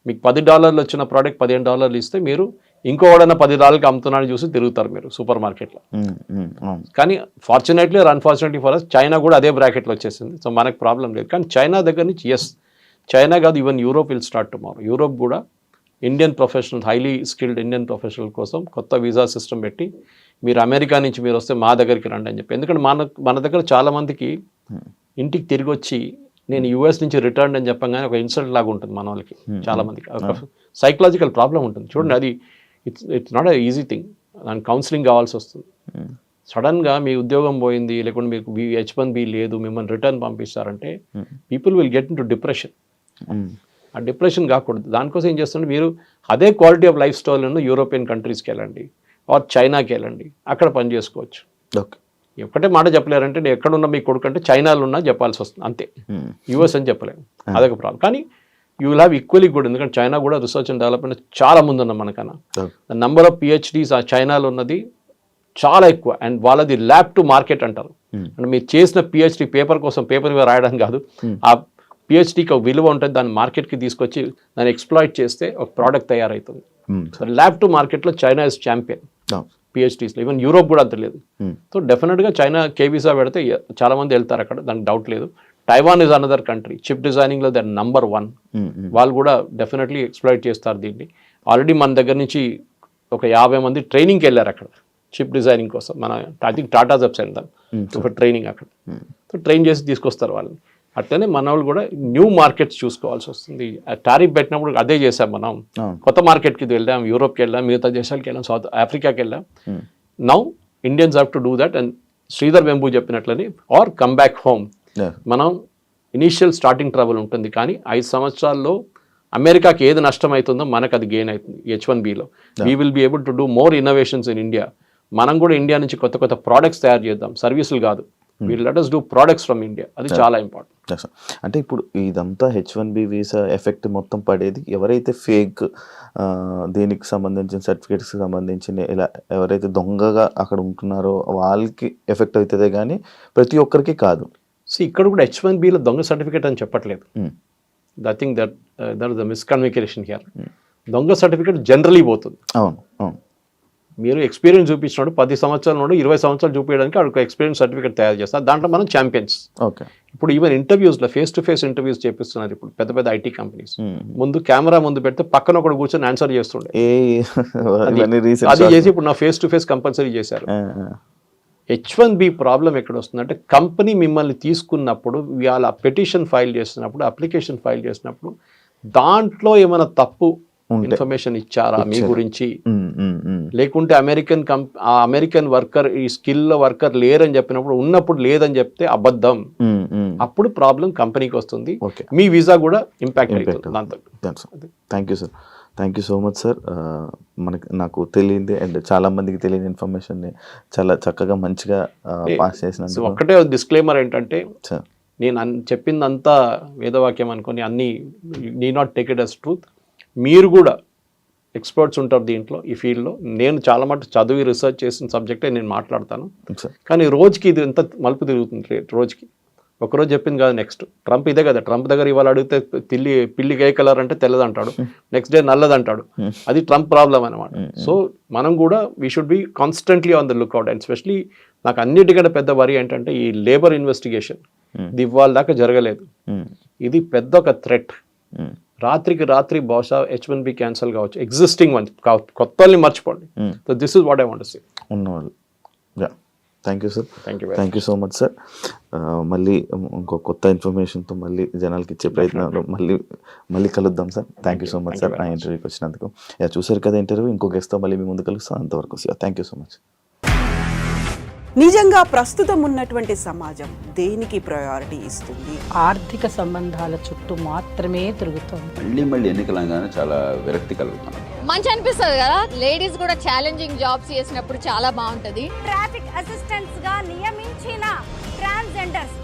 మీకు $10 వచ్చిన ప్రోడక్ట్ $15 ఇస్తే మీరు ఇంకోడన్నా $10 అమ్ముతున్నాడని చూసి తిరుగుతారు మీరు సూపర్ మార్కెట్లో. కానీ fortunately or unfortunately for us China కూడా అదే బ్రాకెట్లో వచ్చేసింది. సో మనకు ప్రాబ్లం లేదు. కానీ చైనా దగ్గర నుంచి ఎస్ చైనా కాదు, even Europe will start tomorrow. Europe కూడా Indian professional, highly skilled Indian professional కోసం కొత్త వీసా సిస్టమ్ పెట్టి మీరు అమెరికా నుంచి మీరు వస్తే మా దగ్గరికి రండి అని చెప్పి. ఎందుకంటే మన దగ్గర చాలామందికి ఇంటికి తిరిగి వచ్చి నేను యూఎస్ నుంచి రిటర్న్ అని చెప్పగానే ఒక ఇన్సల్ట్ లాగా ఉంటుంది మన వాళ్ళకి. చాలామందికి సైకలాజికల్ ప్రాబ్లం ఉంటుంది. చూడండి, అది it's not a easy thing. దానికి కౌన్సిలింగ్ కావాల్సి వస్తుంది. సడన్గా మీ ఉద్యోగం పోయింది, లేకుంటే మీకు H1B లేదు, మిమ్మల్ని రిటర్న్ పంపిస్తారంటే people will get into depression. ఆ డిప్రెషన్ కాకూడదు. దానికోసం ఏం చేస్తుంటే మీరు అదే క్వాలిటీ ఆఫ్ లైఫ్ స్టైల్ను యూరోపియన్ కంట్రీస్కి వెళ్ళండి, ఆర్ చైనాకి వెళ్ళండి, అక్కడ పని చేసుకోవచ్చు. ఓకే, ఒకటే మాట చెప్పలేరంటే నేను ఎక్కడున్నా మీ కొడుకు అంటే చైనాలో ఉన్నా చెప్పాల్సి వస్తుంది అంతే. యూఎస్ అని చెప్పలేము, అదొక ప్రాబ్లం. కానీ you will have equally good, ఎందుకంటే చైనా కూడా రీసెర్చ్ అండ్ డెవలప్మెంట్ చాలా ముందు ఉన్నాం మనకన్నా. నంబర్ ఆఫ్ PhDs ఆ చైనాలో ఉన్నది చాలా ఎక్కువ. అండ్ వాళ్ళది ల్యాబ్ టు మార్కెట్ అంటారు. అంటే మీరు చేసిన PhD పేపర్ కోసం పేపర్ మీద రాయడం కాదు, ఆ PhDకి ఒక విలువ ఉంటుంది, దాన్ని మార్కెట్కి తీసుకొచ్చి దాన్ని ఎక్స్ప్లాయిట్ చేస్తే ఒక ప్రోడక్ట్ తయారవుతుంది. సో ల్యాబ్ టు మార్కెట్లో చైనా ఇస్ ఛాంపియన్ PhDsలో. ఈవెన్ యూరోప్ కూడా అంత లేదు. సో డెఫినెట్గా చైనా వీసా పెడితే చాలామంది వెళ్తారు అక్కడ, దానికి డౌట్ లేదు. Taiwan is another country, chip డిజైనింగ్లో దర్ నంబర్ 1. వాళ్ళు కూడా డెఫినెట్లీ ఎక్స్ప్లాయిట్ చేస్తారు దీన్ని. ఆల్రెడీ మన దగ్గర నుంచి ఒక 50 మంది ట్రైనింగ్కి వెళ్ళారు అక్కడ చిప్ డిజైనింగ్ కోసం. మన ఐ థింక్ టాటా జబ్స్ వెళ్దాం ఒక ట్రైనింగ్ అక్కడ. సో ట్రైన్ చేసి తీసుకొస్తారు వాళ్ళని. అట్లనే మన వాళ్ళు కూడా న్యూ మార్కెట్స్ చూసుకోవాల్సి వస్తుంది. టారిఫ్ పెట్టినప్పుడు అదే చేసాం మనం. కొత్త మార్కెట్కి వెళ్ళాం, యూరోప్కి వెళ్ళాం, మిగతా దేశాలకు వెళ్ళాం, సౌత్ ఆఫ్రికాకి వెళ్ళాం. Now Indians have to do that. And Sridhar Vembu చెప్పినట్లని ఆర్ కమ్ బ్యాక్ హోమ్. మనం ఇనీషియల్ స్టార్టింగ్ ట్రబుల్ ఉంటుంది, కానీ 5 సంవత్సరాల్లో అమెరికాకి ఏది నష్టం అవుతుందో మనకు అది గెయిన్ అవుతుంది. H1Bలో we will be able to do more innovations in India. మనం కూడా ఇండియా నుంచి కొత్త కొత్త ప్రోడక్ట్స్ తయారు చేద్దాం, సర్వీసులు కాదు. We'll let us do products from India. అది చాలా ఇంపార్టెంట్. అంటే ఇప్పుడు ఇదంతా H1B వీసా ఎఫెక్ట్ మొత్తం పడేది ఎవరైతే ఫేక్ దీనికి సంబంధించిన సర్టిఫికేట్స్కి సంబంధించిన ఇలా ఎవరైతే దొంగగా అక్కడ ఉంటున్నారో వాళ్ళకి ఎఫెక్ట్ అవుతుందే కానీ ప్రతి ఒక్కరికి కాదు. సో ఇక్కడ కూడా H1Bలో దొంగ సర్టిఫికేట్ అని చెప్పట్లేదు. I think that is the miscommunication here. దొంగ సర్టిఫికేట్ జనరలీ పోతుంది. అవును అవును, మీరు ఎక్స్పీరియన్స్ చూపించినాడు 10 సంవత్సరాల నుండి 20 సంవత్సరాలు చూపించడానికి ఒక ఎక్స్పీరియన్స్ సర్టిఫికేట్ తయారు చేస్తారు. దాంట్లో మనం ఛాంపియన్స్. ఓకే, ఇప్పుడు ఈవెన్ ఇంటర్వ్యూస్లో ఫేస్ టు ఫేస్ ఇంటర్వ్యూస్ చేపిస్తున్నారు ఇప్పుడు పెద్ద పెద్ద IT కంపెనీస్. ముందు కెమెరా ముందు పెడితే పక్కన ఒకటి కూర్చొని ఆన్సర్ చేస్తుండే, అది చేసి ఇప్పుడు నా ఫేస్ టు ఫేస్ కంపల్సరీ చేశారు. H1B ప్రాబ్లం ఎక్కడ వస్తుందంటే కంపెనీ మిమ్మల్ని తీసుకున్నప్పుడు వాళ్ళ పెటిషన్ ఫైల్ చేస్తున్నప్పుడు, అప్లికేషన్ ఫైల్ చేసినప్పుడు దాంట్లో ఏమైనా తప్పు ఇన్ఫర్మేషన్ ఇచ్చారా మీ గురించి, లేకుంటే అమెరికన్ వర్కర్ ఈ స్కిల్ వర్కర్ లేరని చెప్పినప్పుడు ఉన్నప్పుడు లేదని చెప్తే అబద్ధం, అప్పుడు ప్రాబ్లం కంపెనీకి వస్తుంది, మీ వీసా కూడా ఇంపాక్ట్ అవుతుంది దాంతో. Thank you sir, thank you so much sir. నాకు తెలియంది అండ్ చాలా మందికి తెలియని ఇన్ఫర్మేషన్ని చాలా చక్కగా మంచిగా పాస్ చేసినందుకు. ఒక్కటే డిస్క్లైమర్ ఏంటంటే, నేను చెప్పిందంతా వేదవాక్యం అనుకొని అన్నీ need not take it as truth. మీరు కూడా ఎక్స్పర్ట్స్ ఉంటారు దీంట్లో, ఈ ఫీల్డ్లో. నేను చాలా మటుకు చదివి రీసెర్చ్ చేసిన సబ్జెక్టే నేను మాట్లాడతాను. కానీ రోజుకి ఇది ఎంత మలుపు తిరుగుతుంది. రోజుకి ఒకరోజు చెప్పింది కాదు, నెక్స్ట్ ట్రంప్ ఇదే కదా. ట్రంప్ దగ్గర ఇవాళ అడిగితే పిల్లికి ఏ కలర్ అంటే తెల్లది అంటాడు, నెక్స్ట్ డే నల్లది అంటాడు. అది ట్రంప్ ప్రాబ్లం అనమాట. సో మనం కూడా we should be constantly on the lookout. And specially నాకు అన్నిటికంటే పెద్ద వరి ఏంటంటే ఈ లేబర్ ఇన్వెస్టిగేషన్. ఇది ఇవాళ దాకా జరగలేదు. ఇది పెద్ద ఒక థ్రెట్. రాత్రికి రాత్రి బహుశా H1B క్యాన్సల్ కావచ్చు, ఎగ్జిస్టింగ్ వన్ కొత్తల్ని మర్చిపోండి. So this is what I want to say. ఉన్నవాళ్ళు. Thank you sir, thank you so much sir. మళ్ళీ ఇంకో కొత్త ఇన్ఫర్మేషన్తో మళ్ళీ జనాలకి ఇచ్చే ప్రయత్నంలో మళ్ళీ కలుద్దాం sir. Thank you so much sir నా ఇంటర్వ్యూకి వచ్చినందుకు. చూసారు కదా ఇంటర్వ్యూ, ఇంకో గెస్ట్తో మళ్ళీ మీ ముందు కలుస్తాం. అంతవరకు థ్యాంక్ యూ సో మచ్. నిజంగా ప్రస్తుతం ఉన్నటువంటి సమాజం దేనికి ప్రయారిటీ ఇస్తుంది? ఆర్థిక సంబంధాల చుట్టూ మాత్రమే తిరుగుతుంది. మళ్ళీ ఎన్నికలంగానే చాలా విరక్తి కలుగుతుంది. మంచి అనిపిస్తుంది కదా, లేడీస్ కూడా ఛాలెంజింగ్ జాబ్స్ చేసినప్పుడు చాలా బాగుంటది. ట్రాఫిక్ అసిస్టెంట్స్ గా నియమించిన ట్రాన్స్జెండర్స్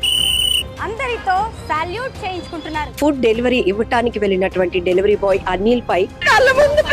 అందరితో సాల్యూట్ చేయించుకుంటున్నారు. ఫుడ్ డెలివరీ ఇవ్వటానికి వెళ్ళినటువంటి డెలివరీ బాయ్ అనిల్ పై కళ్ళ ముందు